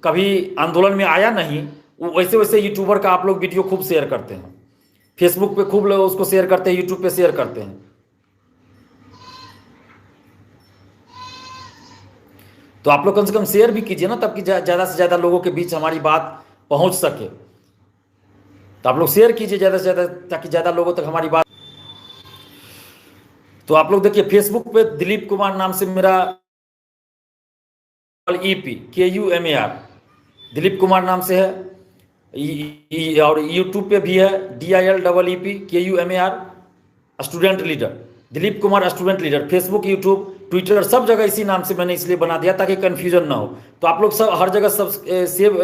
कभी आंदोलन में आया नहीं, वैसे वैसे यूट्यूबर का आप लोग वीडियो खूब शेयर करते हैं, फेसबुक पे खूब लोग उसको शेयर करते हैं, यूट्यूब पे शेयर करते हैं। तो आप लोग कम से कम शेयर भी कीजिए ना, तब कि ज़्यादा से ज़्यादा लोगों के बीच हमारी बात पहुंच सके। तो आप लोग शेयर कीजिए ज़्यादा से ज़्यादा, ताकि ज़्यादा लोगों तक हमारी बात। तो आप लोग देखिए फेसबुक पे दिलीप कुमार नाम से मेरा EPKUMAR दिलीप कुमार नाम से है, और यूट्यूब पे भी है DILEEPKUMAR student leader, Dilip Kumar student leader. Facebook, YouTube, Twitter सब जगह इसी नाम से मैंने इसलिए बना दिया ताकि कन्फ्यूजन ना हो। तो आप लोग सब हर जगह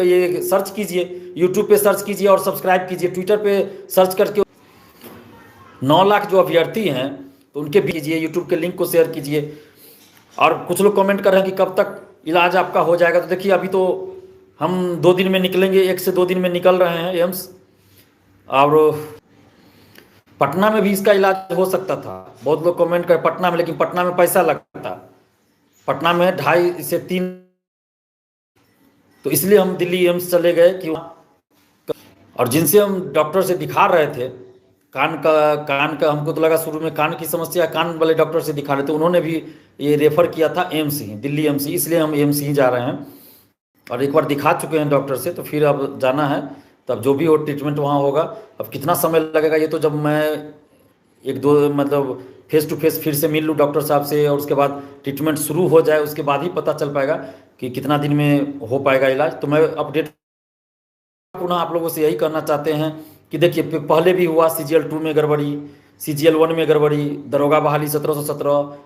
ये सर्च कीजिए, यूट्यूब पे सर्च कीजिए और सब्सक्राइब कीजिए, ट्विटर पे सर्च करके 9 लाख जो अभ्यर्थी हैं तो उनके भी कीजिए, यूट्यूब के लिंक को शेयर कीजिए। और कुछ लोग कमेंट कर रहे हैं कि कब तक इलाज आपका हो जाएगा? तो देखिए अभी तो हम 2 दिन में निकलेंगे, 1 से 2 दिन में निकल रहे हैं एम्स। और पटना में भी इसका इलाज हो सकता था, बहुत लोग कमेंट कर पटना में, लेकिन पटना में पैसा लगता, पटना में 2.5 से 3। तो इसलिए हम दिल्ली एम्स चले गए कि, और जिनसे हम डॉक्टर से दिखा रहे थे कान का हमको तो लगा शुरू में कान की समस्या, कान वाले डॉक्टर से दिखा रहे थे, उन्होंने भी ये रेफर किया था एम्स ही, दिल्ली एम्स ही, इसलिए हम एम्स ही जा रहे हैं। और एक बार दिखा चुके हैं डॉक्टर से, तो फिर अब जाना है, तब जो भी हो ट्रीटमेंट वहाँ होगा। अब कितना समय लगेगा ये तो जब मैं 1-2 मतलब फेस टू फेस फिर से मिल लूँ डॉक्टर साहब से, और उसके बाद ट्रीटमेंट शुरू हो जाए, उसके बाद ही पता चल पाएगा कि कितना दिन में हो पाएगा इलाज। तो मैं अपडेट पुनः आप लोगों से यही करना चाहते हैं कि देखिए पहले भी हुआ CGL 2 में गड़बड़ी, CGL 1 में गड़बड़ी, दरोगा बहाली 1717।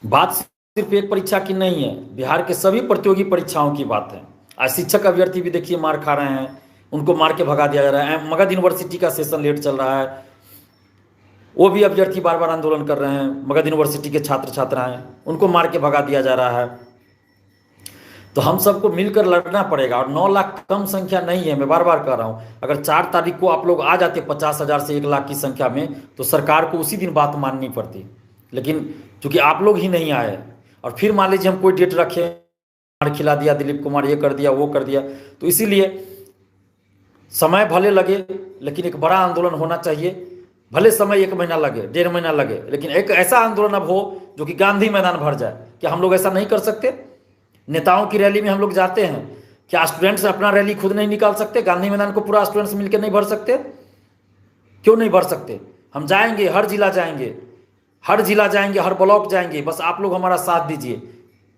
बात सिर्फ एक परीक्षा की नहीं है, बिहार के सभी प्रतियोगी परीक्षाओं की बात है। आज शिक्षक अभ्यर्थी भी देखिए मार खा रहे हैं, उनको मार के भगा दिया जा रहा है। मगध यूनिवर्सिटी का सेशन लेट चल रहा है, वो भी अभ्यर्थी बार बार आंदोलन कर रहे हैं, मगध यूनिवर्सिटी के छात्र छात्राएं, उनको मार के भगा दिया जा रहा है। तो हम सबको मिलकर लड़ना पड़ेगा, और 9 लाख कम संख्या नहीं है, मैं बार बार कह रहा हूं। अगर 4 तारीख को आप लोग आ जाते 50,000 से 1 लाख की संख्या में, तो सरकार को उसी दिन बात माननी पड़ती। लेकिन चूंकि आप लोग ही नहीं आए, और फिर मान लीजिए हम कोई डेट रखें खिला दिया, दिलीप कुमार ये कर दिया वो कर दिया। तो इसीलिए समय भले लगे लेकिन एक बड़ा आंदोलन होना चाहिए। भले समय 1 महीना लगे, 1.5 महीना लगे, लेकिन एक ऐसा आंदोलन अब हो जो कि गांधी मैदान भर जाए। क्या हम लोग ऐसा नहीं कर सकते? नेताओं की रैली में हम लोग जाते हैं, क्या स्टूडेंट्स अपना रैली खुद नहीं निकाल सकते? गांधी मैदान को पूरा स्टूडेंट्स मिलकर नहीं भर सकते? क्यों नहीं भर सकते? हम जाएंगे, हर जिला जाएंगे, हर जिला जाएंगे, हर ब्लॉक जाएंगे, बस आप लोग हमारा साथ दीजिए।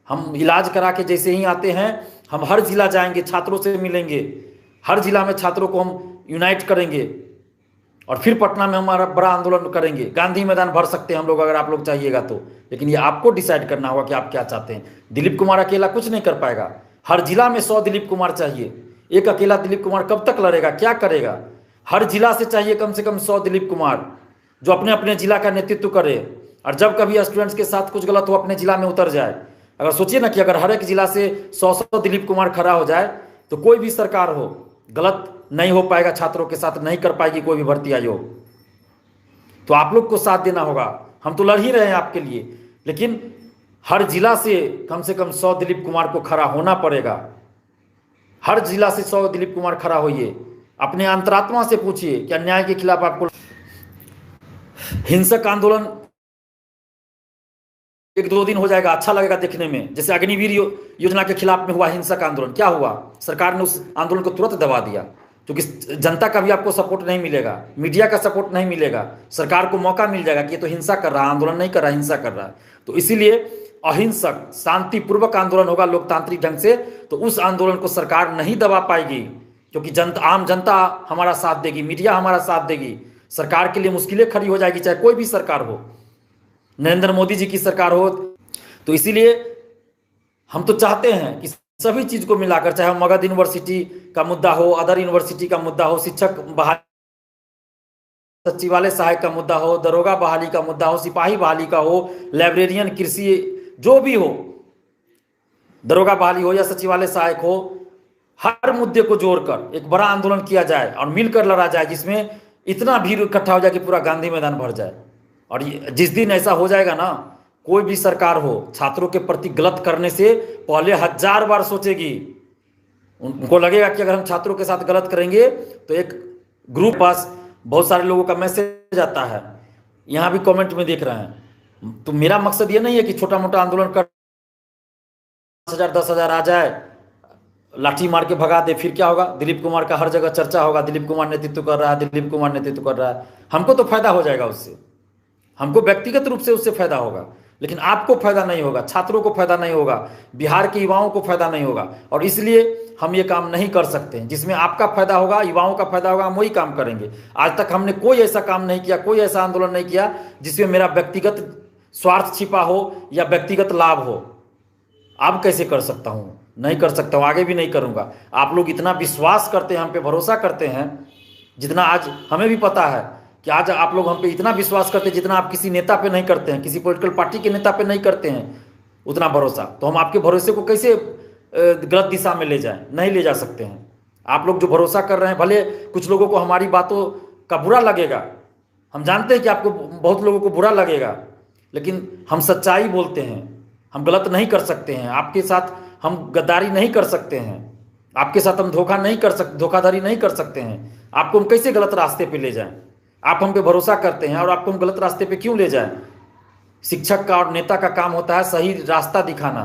हम इलाज करा के जैसे ही आते हैं, हम हर जिला जाएंगे, छात्रों से मिलेंगे, हर जिला में छात्रों को हम यूनाइट करेंगे और फिर पटना में हमारा बड़ा आंदोलन करेंगे। गांधी मैदान भर सकते हैं हम लोग अगर आप लोग चाहिएगा तो, लेकिन ये आपको डिसाइड करना होगा कि आप क्या चाहते हैं। दिलीप कुमार अकेला कुछ नहीं कर पाएगा, हर जिला में 100 दिलीप कुमार चाहिए। एक अकेला दिलीप कुमार कब तक लड़ेगा, क्या करेगा? हर जिला से चाहिए कम से कम 100 दिलीप कुमार जो अपने अपने जिला का नेतृत्व करे, और जब कभी स्टूडेंट्स के साथ कुछ गलत हो अपने जिला में उतर जाए। अगर सोचिए ना कि अगर हर एक जिला से 100 दिलीप कुमार खड़ा हो जाए तो कोई भी सरकार हो गलत नहीं हो पाएगा, छात्रों के साथ नहीं कर पाएगी कोई भी भर्ती आयोग। तो आप लोग को साथ देना होगा। हम तो लड़ ही रहे हैं आपके लिए, लेकिन हर जिला से कम 100 दिलीप कुमार को खड़ा होना पड़ेगा। हर जिला से 100 दिलीप कुमार खड़ा होइए। अपने अंतरात्मा से पूछिए कि अन्याय के खिलाफ आपको हिंसक आंदोलन 1-2 दिन हो जाएगा, अच्छा लगेगा देखने में, जैसे अग्निवीर योजना के खिलाफ में हुआ हिंसक आंदोलन। क्या हुआ? सरकार ने उस आंदोलन को तुरंत दबा दिया, क्योंकि जनता का भी आपको सपोर्ट नहीं मिलेगा, मीडिया का सपोर्ट नहीं मिलेगा, सरकार को मौका मिल जाएगा कि ये तो हिंसा कर रहा है, आंदोलन नहीं कर रहा, हिंसा कर रहा है। तो इसीलिए अहिंसक शांतिपूर्वक आंदोलन होगा लोकतांत्रिक ढंग से, तो उस आंदोलन को सरकार नहीं दबा पाएगी, क्योंकि आम जनता हमारा साथ देगी, मीडिया हमारा साथ देगी। सरकार के लिए मुश्किलें खड़ी हो जाएगी, चाहे कोई भी सरकार हो, नरेंद्र मोदी जी की सरकार हो। तो इसीलिए हम तो चाहते हैं कि सभी चीज को मिलाकर, चाहे मगध यूनिवर्सिटी का मुद्दा हो, अदर यूनिवर्सिटी का मुद्दा हो, शिक्षक बहाली, सचिवालय सहायक का मुद्दा हो, दरोगा बहाली का मुद्दा हो, सिपाही बहाली का हो, लाइब्रेरियन, कृषि, जो भी हो, दरोगा बहाली हो या सचिवालय सहायक हो, हर मुद्दे को जोड़कर एक बड़ा आंदोलन किया जाए और मिलकर लड़ा जाए, जिसमें इतना भीड़ इकट्ठा हो जाए कि पूरा गांधी मैदान भर जाए। और जिस दिन ऐसा हो जाएगा ना, कोई भी सरकार हो छात्रों के प्रति गलत करने से पहले 1000 बार सोचेगी। उनको लगेगा कि अगर हम छात्रों के साथ गलत करेंगे तो एक ग्रुप पास बहुत सारे लोगों का मैसेज आता है, यहाँ भी कमेंट में देख रहे हैं। तो मेरा मकसद ये नहीं है कि छोटा मोटा आंदोलन कर 10,000 आ जाए, लाठी मार के भगा दे, फिर क्या होगा? दिलीप कुमार का हर जगह चर्चा होगा, दिलीप कुमार नेतृत्व कर रहा है, दिलीप कुमार नेतृत्व कर रहा है। हमको तो फायदा हो जाएगा उससे, हमको व्यक्तिगत रूप से उससे फायदा होगा, लेकिन आपको फायदा नहीं होगा, छात्रों को फायदा नहीं होगा, बिहार के युवाओं को फायदा नहीं होगा। और इसलिए हम ये काम नहीं कर सकते हैं। जिसमें आपका फायदा होगा, युवाओं का फायदा होगा, हम वही काम करेंगे। आज तक हमने कोई ऐसा काम नहीं किया, कोई ऐसा आंदोलन नहीं किया जिसमें मेरा व्यक्तिगत स्वार्थ छिपा हो या व्यक्तिगत लाभ हो। अब कैसे कर सकता हूँ? नहीं कर सकता हूँ, आगे भी नहीं करूँगा। आप लोग इतना विश्वास करते हैं, हम पे भरोसा करते हैं, जितना आज हमें भी पता है कि आज आप लोग हम पे इतना विश्वास करते हैं जितना आप किसी नेता पे नहीं करते हैं, किसी पॉलिटिकल पार्टी के नेता पे नहीं करते हैं उतना भरोसा। तो हम आपके भरोसे को कैसे गलत दिशा में ले जाएं? नहीं ले जा सकते हैं। आप लोग जो भरोसा कर रहे हैं, भले कुछ लोगों को हमारी बातों का बुरा लगेगा, हम जानते हैं कि आपको बहुत लोगों को बुरा लगेगा, लेकिन हम सच्चाई बोलते हैं, हम गलत नहीं कर सकते हैं। आपके साथ हम गद्दारी नहीं कर सकते हैं, आपके साथ हम धोखाधड़ी नहीं कर सकते हैं। आपको हम कैसे गलत रास्ते पे ले जाएं? आप हम पे भरोसा करते हैं और आपको हम गलत रास्ते पे क्यों ले जाएं? शिक्षक का और नेता का काम होता है सही रास्ता दिखाना।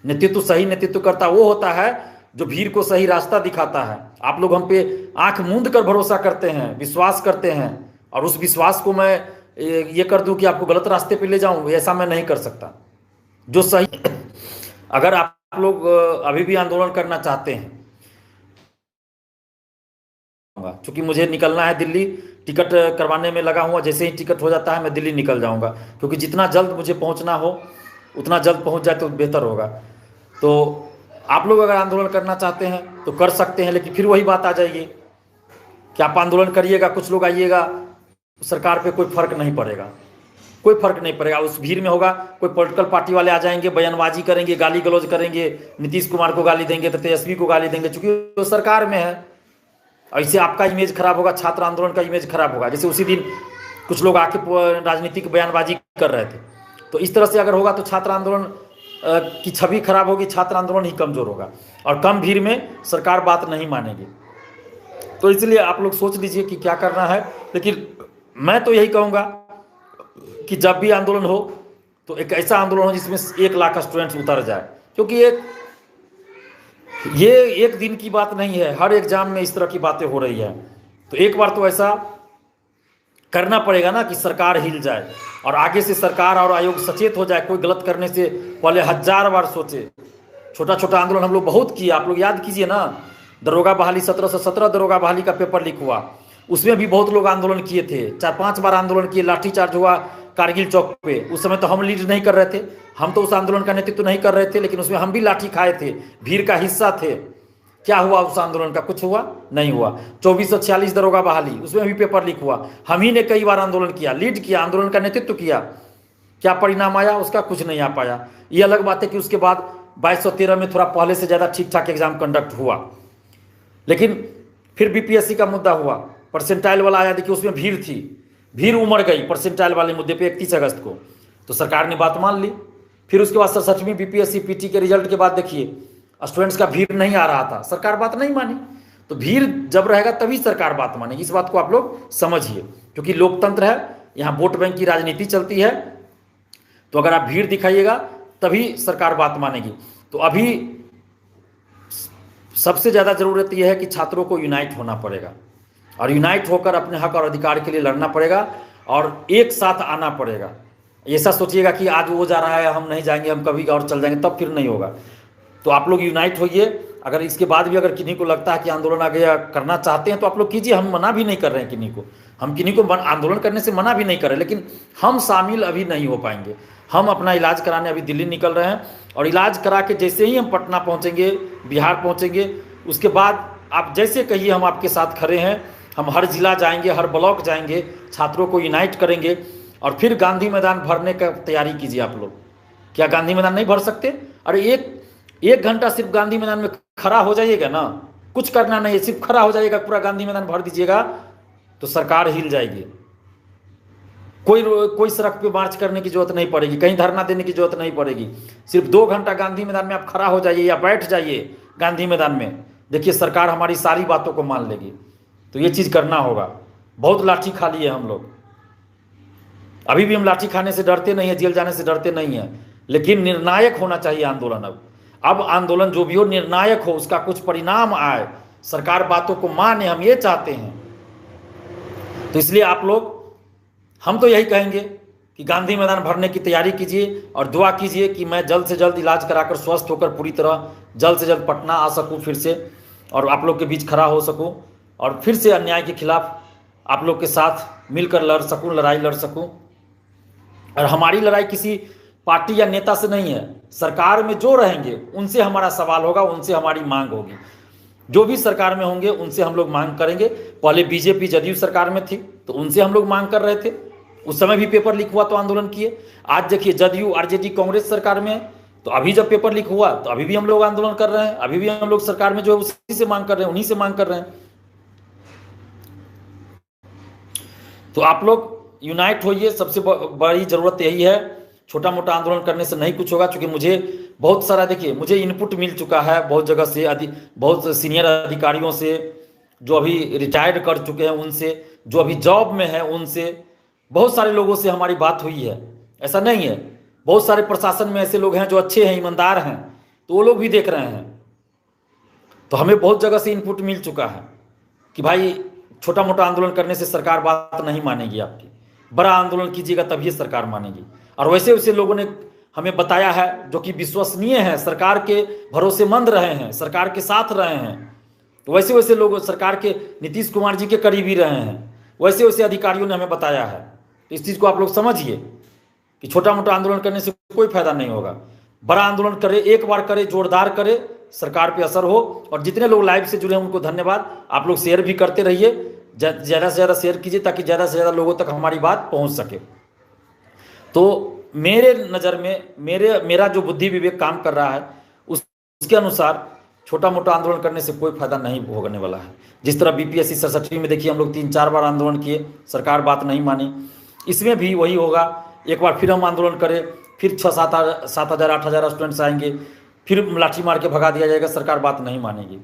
नेतृत्व सही नेतृत्व करता वो होता है जो भीड़ को सही रास्ता दिखाता है। आप लोग हम पे आंख मूंद कर भरोसा करते हैं, विश्वास करते हैं, और उस विश्वास को मैं ये कर दूं कि आपको गलत रास्ते पे ले जाऊं, ऐसा मैं नहीं कर सकता। जो सही, अगर आप लोग अभी भी आंदोलन करना चाहते हैं, क्योंकि मुझे निकलना है दिल्ली, टिकट करवाने में लगा हुआ, जैसे ही टिकट हो जाता है मैं दिल्ली निकल जाऊंगा, क्योंकि जितना जल्द मुझे पहुंचना हो उतना जल्द पहुंच जाए तो बेहतर होगा। तो आप लोग अगर आंदोलन करना चाहते हैं तो कर सकते हैं, लेकिन फिर वही बात आ जाएगी कि आप आंदोलन करिएगा, कुछ लोग आइएगा, सरकार पे कोई फर्क नहीं पड़ेगा, कोई फर्क नहीं पड़ेगा। उस भीड़ में होगा कोई पॉलिटिकल पार्टी वाले आ जाएंगे, बयानबाजी करेंगे, गाली गलौज करेंगे, नीतीश कुमार को गाली देंगे तो तेजस्वी को गाली देंगे, चूंकि वो सरकार में है। और इससे आपका इमेज खराब होगा, छात्र आंदोलन का इमेज खराब होगा। जैसे उसी दिन कुछ लोग आके राजनीतिक बयानबाजी कर रहे थे, तो इस तरह से अगर होगा तो छात्र आंदोलन की छवि खराब होगी, छात्र आंदोलन ही कमजोर होगा और कम भीड़ में सरकार बात नहीं मानेगी। तो इसलिए आप लोग सोच लीजिए कि क्या करना है। लेकिन मैं तो यही कहूँगा कि जब भी आंदोलन हो तो एक ऐसा आंदोलन हो जिसमें 1 लाख स्टूडेंट्स उतर जाए, क्योंकि ये एक दिन की बात नहीं है, हर एग्जाम में इस तरह की बातें हो रही है। तो एक बार तो ऐसा करना पड़ेगा ना कि सरकार हिल जाए और आगे से सरकार और आयोग सचेत हो जाए। कोई गलत करने से पहले 1000 बार सोचे। छोटा छोटा आंदोलन हम लोग बहुत किया, आप लोग याद कीजिए ना, दरोगा बहाली 1717 दरोगा बहाली का पेपर लीक हुआ, उसमें भी बहुत लोग आंदोलन किए थे, 4-5 बार आंदोलन किए, लाठीचार्ज हुआ कारगिल चौक पे। उस समय तो हम लीड नहीं कर रहे थे, हम तो उस आंदोलन का नेतृत्व नहीं कर रहे थे, लेकिन उसमें हम भी लाठी खाए थे, भीड़ का हिस्सा थे। क्या हुआ उस आंदोलन का? कुछ हुआ नहीं हुआ। 2446 दरोगा बहाली, उसमें भी पेपर लीक हुआ, हम ही ने कई बार आंदोलन किया, लीड किया, आंदोलन का नेतृत्व किया। क्या परिणाम आया उसका? कुछ नहीं आ पाया। ये अलग बात है कि उसके बाद 2213 में थोड़ा पहले से ज़्यादा ठीक ठाक एग्जाम कंडक्ट हुआ, लेकिन फिर बीपीएससी का मुद्दा हुआ, परसेंटाइल वाला आया, देखिए उसमें भीड़ थी, भीड़ उमड़ गई परसेंटाइल वाले मुद्दे पे 31 अगस्त को, तो सरकार ने बात मान ली। फिर उसके बाद 67वीं बीपीएससी पीटी के रिजल्ट के बाद देखिए स्टूडेंट्स का भीड़ नहीं आ रहा था, सरकार बात नहीं मानी। तो भीड़ जब रहेगा तभी सरकार बात मानेगी, इस बात को आप लोग समझिए, क्योंकि लोकतंत्र है, यहाँ वोट बैंक की राजनीति चलती है। तो अगर आप भीड़ दिखाइएगा तभी सरकार बात मानेगी। तो अभी सबसे ज़्यादा ज़रूरत यह है कि छात्रों को यूनाइट होना पड़ेगा और यूनाइट होकर अपने हक और अधिकार के लिए लड़ना पड़ेगा और एक साथ आना पड़ेगा। ऐसा सोचिएगा कि आज वो जा रहा है हम नहीं जाएंगे, हम कभी और चल जाएंगे, तब फिर नहीं होगा। तो आप लोग यूनाइट होइए। अगर इसके बाद भी अगर किन्हीं को लगता है कि आंदोलन आगे करना चाहते हैं तो आप लोग कीजिए, हम मना भी नहीं कर रहे हैं किन्हीं को, हम किन्हीं को आंदोलन करने से मना भी नहीं कर रहे, लेकिन हम शामिल अभी नहीं हो पाएंगे। हम अपना इलाज कराने अभी दिल्ली निकल रहे हैं और इलाज करा के जैसे ही हम पटना पहुँचेंगे, बिहार पहुँचेंगे, उसके बाद आप जैसे कहिए हम आपके साथ खड़े हैं। हम हर जिला जाएंगे, हर ब्लॉक जाएंगे, छात्रों को यूनाइट करेंगे और फिर गांधी मैदान भरने का तैयारी कीजिए आप लोग। क्या गांधी मैदान नहीं भर सकते? अरे एक घंटा सिर्फ गांधी मैदान में खड़ा हो जाइएगा ना, कुछ करना नहीं है, सिर्फ खड़ा हो जाइएगा, पूरा गांधी मैदान भर दीजिएगा तो सरकार हिल जाएगी। कोई सड़क पे मार्च करने की जरूरत नहीं पड़ेगी, कहीं धरना देने की जरूरत नहीं पड़ेगी। सिर्फ 2 घंटा गांधी मैदान में आप खड़ा हो जाइए या बैठ जाइए गांधी मैदान में, देखिए सरकार हमारी सारी बातों को मान लेगी। तो ये चीज़ करना होगा। बहुत लाठी खा लिए हम लोग, अभी भी हम लाठी खाने से डरते नहीं है, जेल जाने से डरते नहीं है, लेकिन निर्णायक होना चाहिए आंदोलन। अब आंदोलन जो भी हो निर्णायक हो, उसका कुछ परिणाम आए, सरकार बातों को माने, हम ये चाहते हैं। तो इसलिए आप लोग, हम तो यही कहेंगे कि गांधी मैदान भरने की तैयारी कीजिए और दुआ कीजिए कि मैं जल्द से जल्द इलाज कराकर स्वस्थ होकर पूरी तरह जल्द से जल्द पटना आ सकूं फिर से और आप लोग के बीच खड़ा हो सकूं और फिर से अन्याय के खिलाफ आप लोग के साथ मिलकर लड़ सकूं, लड़ाई लड़ सकूं। और हमारी लड़ाई किसी पार्टी या नेता से नहीं है, सरकार में जो रहेंगे उनसे हमारा सवाल होगा, उनसे हमारी मांग होगी। जो भी सरकार में होंगे उनसे हम लोग मांग करेंगे। पहले बीजेपी जदयू सरकार में थी तो उनसे हम लोग मांग कर रहे थे, उस समय भी पेपर लीक हुआ तो आंदोलन किए। आज देखिए जदयू आरजेडी कांग्रेस सरकार में है तो अभी जब पेपर लीक हुआ तो अभी भी हम लोग आंदोलन कर रहे हैं, अभी भी हम लोग सरकार में जो है उसी से मांग कर रहे हैं, उन्हीं से मांग कर रहे हैं। तो आप लोग यूनाइट होइए, सबसे बड़ी जरूरत यही है। छोटा मोटा आंदोलन करने से नहीं कुछ होगा, क्योंकि मुझे बहुत सारा, देखिए मुझे इनपुट मिल चुका है बहुत जगह से, बहुत सीनियर अधिकारियों से, जो अभी रिटायर्ड कर चुके हैं उनसे, जो अभी जॉब में है उनसे, बहुत सारे लोगों से हमारी बात हुई है। ऐसा नहीं है, बहुत सारे प्रशासन में ऐसे लोग हैं जो अच्छे हैं, ईमानदार हैं, तो वो लोग भी देख रहे हैं। तो हमें बहुत जगह से इनपुट मिल चुका है कि भाई छोटा मोटा आंदोलन करने से सरकार बात नहीं मानेगी आपकी, बड़ा आंदोलन कीजिएगा तभी सरकार मानेगी। और वैसे वैसे लोगों ने हमें बताया है जो कि विश्वसनीय है, सरकार के भरोसेमंद रहे हैं, सरकार के साथ रहे हैं। तो वैसे वैसे लोग सरकार के नीतीश कुमार जी के करीबी रहे हैं, वैसे वैसे अधिकारियों ने हमें बताया है। तो इस चीज़ को आप लोग समझिए कि छोटा मोटा आंदोलन करने से कोई फायदा नहीं होगा। बड़ा आंदोलन करे, एक बार करे, जोरदार करे, सरकार पे असर हो। और जितने लोग लाइव से जुड़े हैं उनको धन्यवाद। आप लोग शेयर भी करते रहिए, ज़्यादा से ज़्यादा शेयर कीजिए ताकि ज़्यादा से ज़्यादा लोगों तक हमारी बात पहुंच सके। तो मेरे नज़र में मेरा जो बुद्धि विवेक काम कर रहा है उसके अनुसार छोटा मोटा आंदोलन करने से कोई फायदा नहीं होने वाला है। जिस तरह बीपीएससी 67 में देखिए हम लोग 3-4 बार आंदोलन किए, सरकार बात नहीं मानी। इसमें भी वही होगा, एक बार फिर हम आंदोलन करें, फिर 6-7 हज़ार 8 हज़ार स्टूडेंट्स आएंगे, फिर लाठी मार के भगा दिया जाएगा, सरकार बात नहीं मानेगी।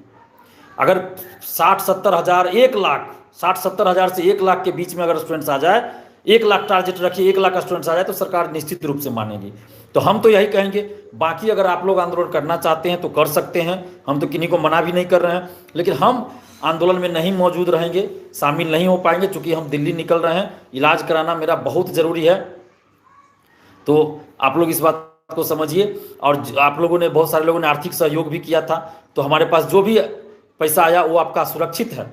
अगर 60-70 हज़ार 1 लाख 60-70 हज़ार से 1 लाख के बीच में अगर स्टूडेंट्स आ जाए, 1 लाख टारगेट रखिए, 1 लाख स्टूडेंट्स आ जाए तो सरकार निश्चित रूप से मानेगी। तो हम तो यही कहेंगे, बाकी अगर आप लोग आंदोलन करना चाहते हैं तो कर सकते हैं, हम तो किन्हीं को मना भी नहीं कर रहे हैं, लेकिन हम आंदोलन में नहीं मौजूद रहेंगे, शामिल नहीं हो पाएंगे, चूंकि हम दिल्ली निकल रहे हैं, इलाज कराना मेरा बहुत ज़रूरी है। तो आप लोग इस बात को समझिए। और आप लोगों ने, बहुत सारे लोगों ने आर्थिक सहयोग भी किया था, तो हमारे पास जो भी पैसा आया वो आपका सुरक्षित है,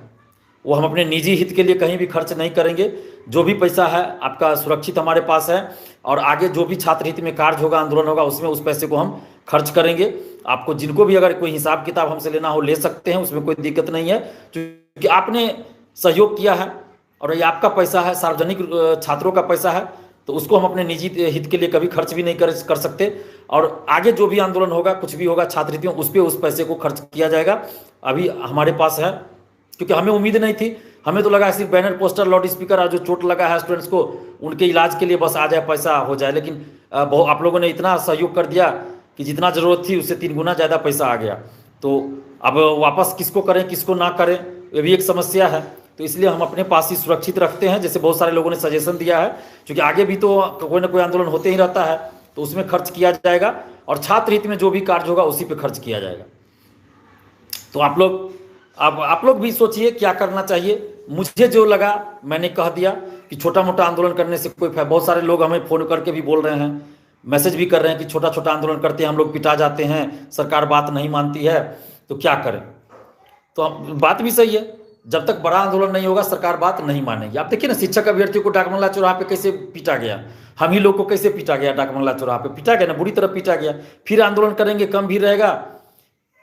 वो हम अपने निजी हित के लिए कहीं भी खर्च नहीं करेंगे। जो भी पैसा है आपका सुरक्षित हमारे पास है, और आगे जो भी छात्र हित में कार्य होगा, आंदोलन होगा, उसमें उस पैसे को हम खर्च करेंगे। आपको जिनको भी अगर कोई हिसाब किताब हमसे लेना हो ले सकते हैं, उसमें कोई दिक्कत नहीं है, क्योंकि आपने सहयोग किया है और ये आपका पैसा है, सार्वजनिक छात्रों का पैसा है, तो उसको हम अपने निजी हित के लिए कभी खर्च भी नहीं कर सकते। और आगे जो भी आंदोलन होगा, कुछ भी होगा छात्र हित में, उस पर उस पैसे को खर्च किया जाएगा। अभी हमारे पास है, क्योंकि हमें उम्मीद नहीं थी, हमें तो लगा सिर्फ बैनर पोस्टर लाउड स्पीकर और जो चोट लगा है स्टूडेंट्स को उनके इलाज के लिए बस आ जाए, पैसा हो जाए, लेकिन आप लोगों ने इतना सहयोग कर दिया कि जितना ज़रूरत थी उससे 3 गुना ज़्यादा पैसा आ गया। तो अब वापस किसको करें किसको ना करें, ये भी एक समस्या है। तो इसलिए हम अपने पास ही सुरक्षित रखते हैं, जैसे बहुत सारे लोगों ने सजेशन दिया है, क्योंकि आगे भी तो कोई ना कोई आंदोलन होते ही रहता है, तो उसमें खर्च किया जाएगा और छात्र हित में जो भी कार्य होगा उसी पे खर्च किया जाएगा। तो आप लोग भी सोचिए क्या करना चाहिए। मुझे जो लगा मैंने कह दिया कि छोटा मोटा आंदोलन करने से कोई फायदा, बहुत सारे लोग हमें फ़ोन करके भी बोल रहे हैं, मैसेज भी कर रहे हैं कि छोटा छोटा आंदोलन करते हैं हम लोग पिटा जाते हैं, सरकार बात नहीं मानती है, तो क्या करें। तो बात भी सही है, जब तक बड़ा आंदोलन नहीं होगा सरकार बात नहीं मानेगी। आप देखिए ना, शिक्षक अभ्यर्थियों को डाकबंगला चौराहा पे कैसे पीटा गया, हम ही लोग को कैसे पीटा गया, डाकबंगला चौराहा पे पीटा गया ना, बुरी तरह पीटा गया। फिर आंदोलन करेंगे, कम भी रहेगा,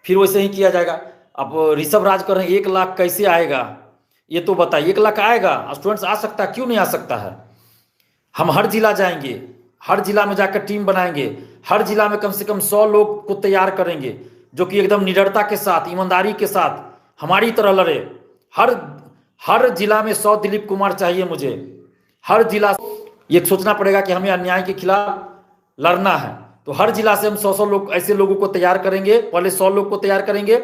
फिर वैसे ही किया जाएगा। अब ऋषभ राज कर रहे हैं 1 लाख कैसे आएगा, ये तो बताइए। 1 लाख आएगा, स्टूडेंट्स आ सकता है, क्यों नहीं आ सकता है। हम हर जिला जाएंगे, हर जिला में जाकर टीम बनाएंगे, हर जिला में कम से कम 100 लोग को तैयार करेंगे जो कि एकदम निडरता के साथ, ईमानदारी के साथ हमारी तरह लड़े। हर जिला में 100 दिलीप कुमार चाहिए मुझे, हर जिला। ये सोचना पड़ेगा कि हमें अन्याय के खिलाफ लड़ना है, तो हर जिला से हम 100 लोग, ऐसे लोगों को तैयार करेंगे। पहले 100 लोग को तैयार करेंगे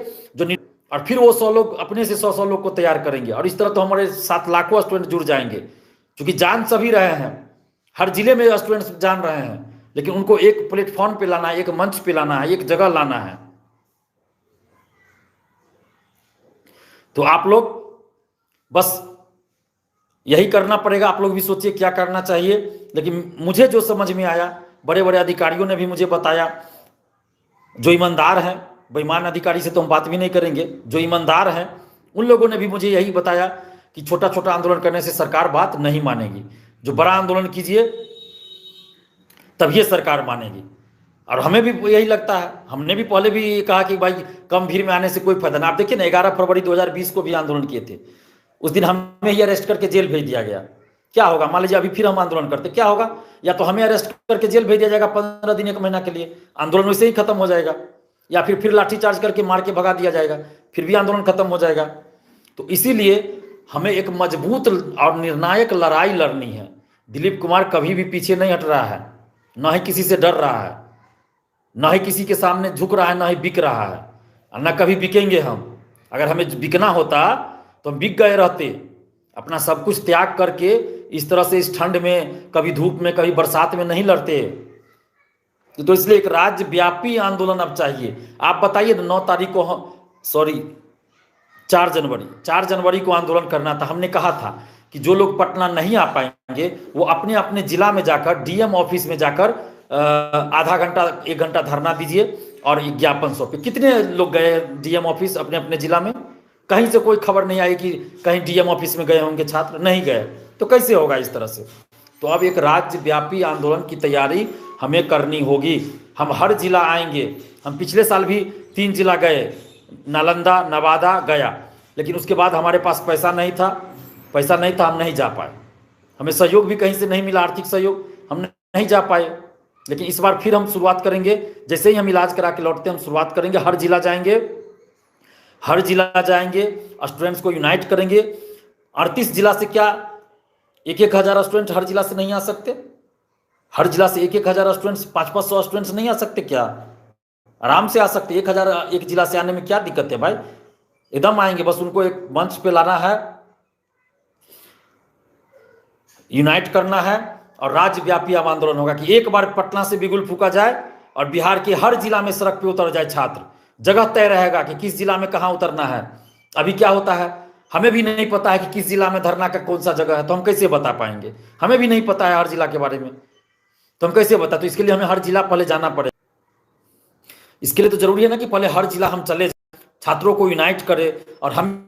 और फिर वो 100 लोग अपने से 100 लोग को तैयार करेंगे, और इस तरह तो हमारे साथ लाखों स्टूडेंट जुड़ जाएंगे, क्योंकि जान सभी रहे हैं, हर जिले में स्टूडेंट्स जान रहे हैं, लेकिन उनको एक प्लेटफॉर्म पे लाना है, एक मंच पे लाना है, एक जगह लाना है। तो आप लोग बस यही करना पड़ेगा। आप लोग भी सोचिए क्या करना चाहिए। लेकिन मुझे जो समझ में आया, बड़े बड़े अधिकारियों ने भी मुझे बताया, जो ईमानदार हैं, बेईमान अधिकारी से तो हम बात भी नहीं करेंगे, जो ईमानदार हैं उन लोगों ने भी मुझे यही बताया कि छोटा छोटा आंदोलन करने से सरकार बात नहीं मानेगी, जो बड़ा आंदोलन कीजिए तब ये सरकार मानेगी। और हमें भी यही लगता है, हमने भी पहले भी कहा कि भाई कम भीड़ में आने से कोई फायदा नहीं। आप देखिए ना, 11 फरवरी 2020 को भी आंदोलन किए थे, उस दिन हमें ही अरेस्ट करके जेल भेज दिया गया। क्या होगा, मान लीजिए अभी फिर हम आंदोलन करते, क्या होगा, या तो हमें अरेस्ट करके जेल भेज दिया जाएगा 15 दिन 1 महीना के लिए, आंदोलन वैसे ही खत्म हो जाएगा, या फिर लाठीचार्ज करके मार के भगा दिया जाएगा, फिर भी आंदोलन खत्म हो जाएगा। तो इसीलिए हमें एक मजबूत और निर्णायक लड़ाई लड़नी है। दिलीप कुमार कभी भी पीछे नहीं हट रहा है, ना ही किसी से डर रहा है, ना ही किसी के सामने झुक रहा है, ना ही बिक रहा है, और ना कभी बिकेंगे हम। अगर हमें बिकना होता तो हम बिक गए रहते, अपना सब कुछ त्याग करके इस तरह से इस ठंड में, कभी धूप में, कभी बरसात में नहीं लड़ते। तो इसलिए एक राज्यव्यापी आंदोलन अब चाहिए। आप बताइए 9 तारीख को, सॉरी 4 जनवरी को आंदोलन करना था। हमने कहा था कि जो लोग पटना नहीं आ पाएंगे वो अपने अपने जिला में जाकर, डीएम ऑफिस में जाकर आधा घंटा 1 घंटा धरना दीजिए और ज्ञापन सौंपे। कितने लोग गए डीएम ऑफिस अपने अपने जिला में? कहीं से कोई खबर नहीं आई कि कहीं डीएम ऑफिस में गए होंगे छात्र, नहीं गए। तो कैसे होगा इस तरह से? तो अब एक राज्यव्यापी आंदोलन की तैयारी हमें करनी होगी। हम हर जिला आएंगे। हम पिछले साल भी 3 जिला गए, नालंदा, नवादा, गया, लेकिन उसके बाद हमारे पास पैसा नहीं था, हम नहीं जा पाए। हमें सहयोग भी कहीं से नहीं मिला, आर्थिक सहयोग, हम नहीं जा पाए। लेकिन इस बार फिर हम शुरुआत करेंगे, जैसे ही हम इलाज करा के लौटते हैं हम शुरुआत करेंगे। हर जिला जाएंगे, स्टूडेंट्स को यूनाइट करेंगे। 38 जिला से क्या 1-1 हज़ार स्टूडेंट हर जिला से नहीं आ सकते? हर जिला से 1,000 स्टूडेंट्स, 500 स्टूडेंट्स नहीं आ सकते क्या? आराम से आ सकते। 1,000 एक जिला से आने में क्या दिक्कत है भाई? एकदम आएंगे। बस उनको एक मंच पे लाना है, यूनाइट करना है और राज्यव्यापी अब आंदोलन होगा कि एक बार पटना से बिगुल फूका जाए और बिहार के हर जिला में सड़क पे उतर जाए छात्र। जगह तय रहेगा कि किस जिला में कहाँ उतरना है। अभी क्या होता है, हमें भी नहीं पता है कि किस जिला में धरना का कौन सा जगह है, तो हम कैसे बता पाएंगे? हमें भी नहीं पता है हर जिला के बारे में, तो हम कैसे बता? तो इसके लिए हमें हर जिला पहले जाना पड़ेगा। इसके लिए तो जरूरी है ना कि पहले हर जिला हम चले जाए, छात्रों को यूनाइट करें और हमें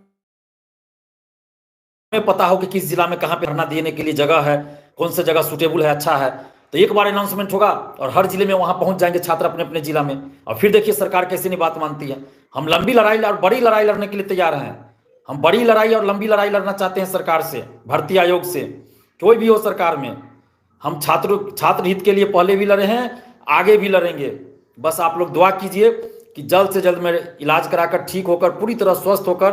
पता हो कि किस जिला में कहाँ पे धरना देने के लिए जगह है, कौन सा जगह सुटेबल है, अच्छा है। तो एक बार अनाउंसमेंट होगा और हर जिले में वहां पहुंच जाएंगे छात्र अपने अपने जिला में। और फिर देखिए सरकार कैसे नहीं बात मानती है। हम लंबी लड़ाई और बड़ी लड़ाई लड़ने के लिए तैयार हैं। हम बड़ी लड़ाई और लंबी लड़ाई लड़ना चाहते हैं सरकार से, भर्ती आयोग से, कोई भी हो सरकार में। हम छात्र हित के लिए पहले भी लड़े हैं, आगे भी लड़ेंगे। बस आप लोग दुआ कीजिए कि जल्द से जल्द मैं इलाज कराकर ठीक होकर पूरी तरह स्वस्थ होकर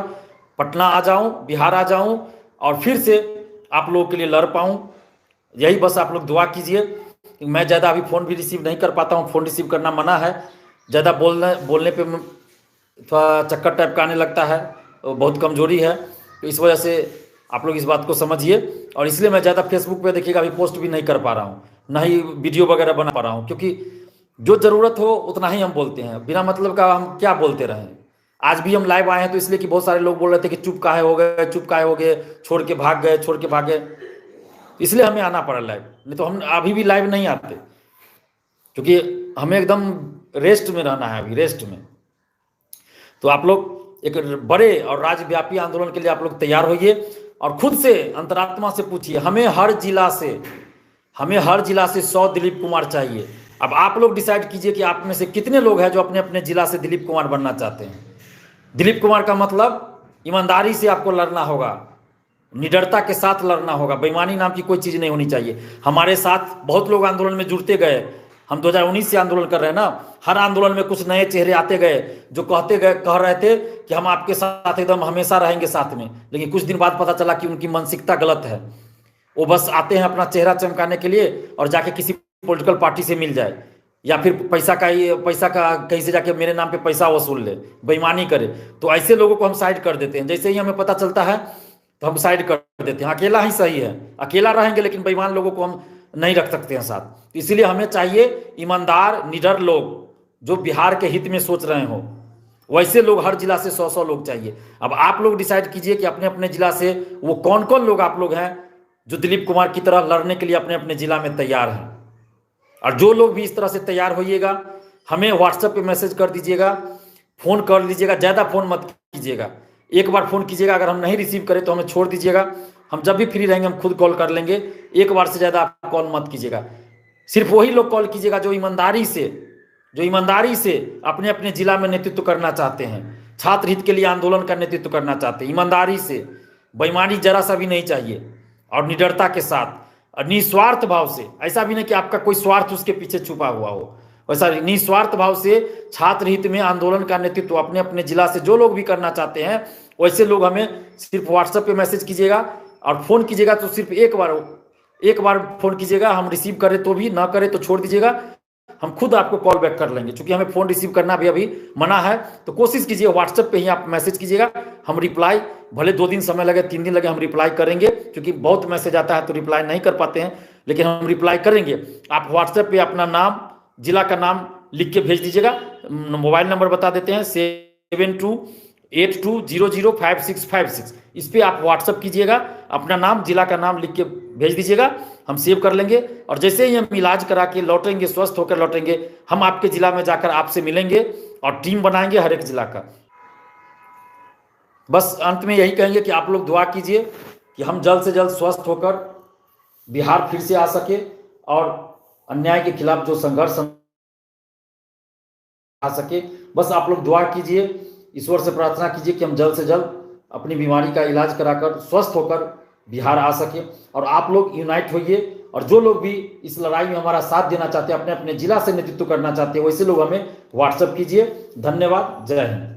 पटना आ जाऊं, बिहार आ जाऊं और फिर से आप लोगों के लिए लड़ पाऊं। यही बस आप लोग दुआ कीजिए। मैं ज़्यादा अभी फ़ोन भी रिसीव नहीं कर पाता हूं, फ़ोन रिसीव करना मना है। ज़्यादा बोलने पे थोड़ा चक्कर टाइप का आने लगता है, बहुत कमजोरी है। तो इस वजह से आप लोग इस बात को समझिए। और इसलिए मैं ज़्यादा फेसबुक पे देखिएगा अभी पोस्ट भी नहीं कर पा रहा हूँ, ना ही वीडियो वगैरह बना पा रहा हूँ, क्योंकि जो ज़रूरत हो उतना ही हम बोलते हैं। बिना मतलब का हम क्या बोलते रहें। आज भी हम लाइव आए हैं तो इसलिए कि बहुत सारे लोग बोल रहे थे कि चुप काहे हो गए, चुप काहे हो गए, छोड़ के भाग गए, छोड़ के भागे। इसलिए हमें आना पड़ा लाइव, नहीं तो हम अभी भी लाइव नहीं आते, क्योंकि हमें एकदम रेस्ट में रहना है, अभी रेस्ट में। तो आप लोग एक बड़े और राज्यव्यापी आंदोलन के लिए आप लोग तैयार होइए और खुद से अंतरात्मा से पूछिए, हमें हर जिला से 100 दिलीप कुमार चाहिए। अब आप लोग डिसाइड कीजिए कि आप में से कितने लोग हैं जो अपने अपने जिला से दिलीप कुमार बनना चाहते हैं। दिलीप कुमार का मतलब ईमानदारी से आपको लड़ना होगा, निडरता के साथ लड़ना होगा, बेईमानी नाम की कोई चीज़ नहीं होनी चाहिए। हमारे साथ बहुत लोग आंदोलन में जुड़ते गए। हम 2019 से आंदोलन कर रहे हैं ना, हर आंदोलन में कुछ नए चेहरे आते गए जो कह रहे थे कि हम आपके साथ एकदम हमेशा रहेंगे साथ में। लेकिन कुछ दिन बाद पता चला कि उनकी मानसिकता गलत है। वो बस आते हैं अपना चेहरा चमकाने के लिए और जाके किसी पॉलिटिकल पार्टी से मिल जाए, या फिर पैसा का कहीं से जाके मेरे नाम पे पैसा वसूल ले, बेईमानी करे। तो ऐसे लोगों को हम साइड कर देते हैं। जैसे ही हमें पता चलता है तो हम साइड कर देते हैं। अकेला ही सही है, अकेला रहेंगे, लेकिन बेईमान लोगों को हम नहीं रख सकते हैं साथ। तो इसलिए हमें चाहिए ईमानदार निडर लोग जो बिहार के हित में सोच रहे हो। वैसे लोग हर जिला से 100 लोग चाहिए। अब आप लोग डिसाइड कीजिए कि अपने अपने जिला से वो कौन कौन लोग आप लोग हैं जो दिलीप कुमार की तरह लड़ने के लिए अपने अपने जिला में तैयार हैं। और जो लोग भी इस तरह से तैयार होइएगा, हमें व्हाट्सएप पे मैसेज कर दीजिएगा, फ़ोन कर लीजिएगा। ज़्यादा फ़ोन मत कीजिएगा, एक बार फ़ोन कीजिएगा। अगर हम नहीं रिसीव करें तो हमें छोड़ दीजिएगा, हम जब भी फ्री रहेंगे हम खुद कॉल कर लेंगे। एक बार से ज़्यादा आप कॉल मत कीजिएगा। सिर्फ वही लोग कॉल कीजिएगा जो ईमानदारी से अपने अपने जिला में नेतृत्व करना चाहते हैं, छात्र हित के लिए आंदोलन का नेतृत्व करना चाहते हैं। ईमानदारी से, बेईमानी जरा सा भी नहीं चाहिए, और निडरता के साथ और निस्वार्थ भाव से। ऐसा भी नहीं कि आपका कोई स्वार्थ उसके पीछे छुपा हुआ हो, वैसा निस्वार्थ भाव से छात्र हित में आंदोलन का नेतृत्व अपने अपने जिला से जो लोग भी करना चाहते हैं, वैसे लोग हमें सिर्फ व्हाट्सएप पे मैसेज कीजिएगा और फ़ोन कीजिएगा। तो सिर्फ एक बार फ़ोन कीजिएगा, हम रिसीव करें तो भी, ना करें तो छोड़ दीजिएगा, हम खुद आपको कॉल बैक कर लेंगे। क्योंकि हमें फ़ोन रिसीव करना भी अभी मना है, तो कोशिश कीजिए व्हाट्सएप पे ही आप मैसेज कीजिएगा। हम रिप्लाई, भले 2 दिन समय लगे, 3 दिन लगे, हम रिप्लाई करेंगे। क्योंकि बहुत मैसेज आता है तो रिप्लाई नहीं कर पाते हैं, लेकिन हम रिप्लाई करेंगे। आप व्हाट्सएप पे अपना नाम, जिला का नाम लिख के भेज दीजिएगा। मोबाइल नंबर बता देते हैं 7282005656। इस पर आप व्हाट्सएप कीजिएगा, अपना नाम, जिला का नाम लिख के भेज दीजिएगा, हम सेव कर लेंगे। और जैसे ही हम इलाज करा के लौटेंगे, स्वस्थ होकर लौटेंगे, हम आपके जिला में जाकर आपसे मिलेंगे और टीम बनाएंगे हर एक जिला का। बस अंत में यही कहेंगे कि आप लोग दुआ कीजिए कि हम जल्द से जल्द स्वस्थ होकर बिहार फिर से आ सके और अन्याय के खिलाफ जो संघर्ष आ सके। बस आप लोग दुआ कीजिए, ईश्वर से प्रार्थना कीजिए कि हम जल्द से जल्द अपनी बीमारी का इलाज कराकर स्वस्थ होकर बिहार आ सके। और आप लोग यूनाइट होइए, और जो लोग भी इस लड़ाई में हमारा साथ देना चाहते हैं, अपने अपने जिला से नेतृत्व करना चाहते हैं, वैसे लोग हमें व्हाट्सएप कीजिए। धन्यवाद, जय हिंद।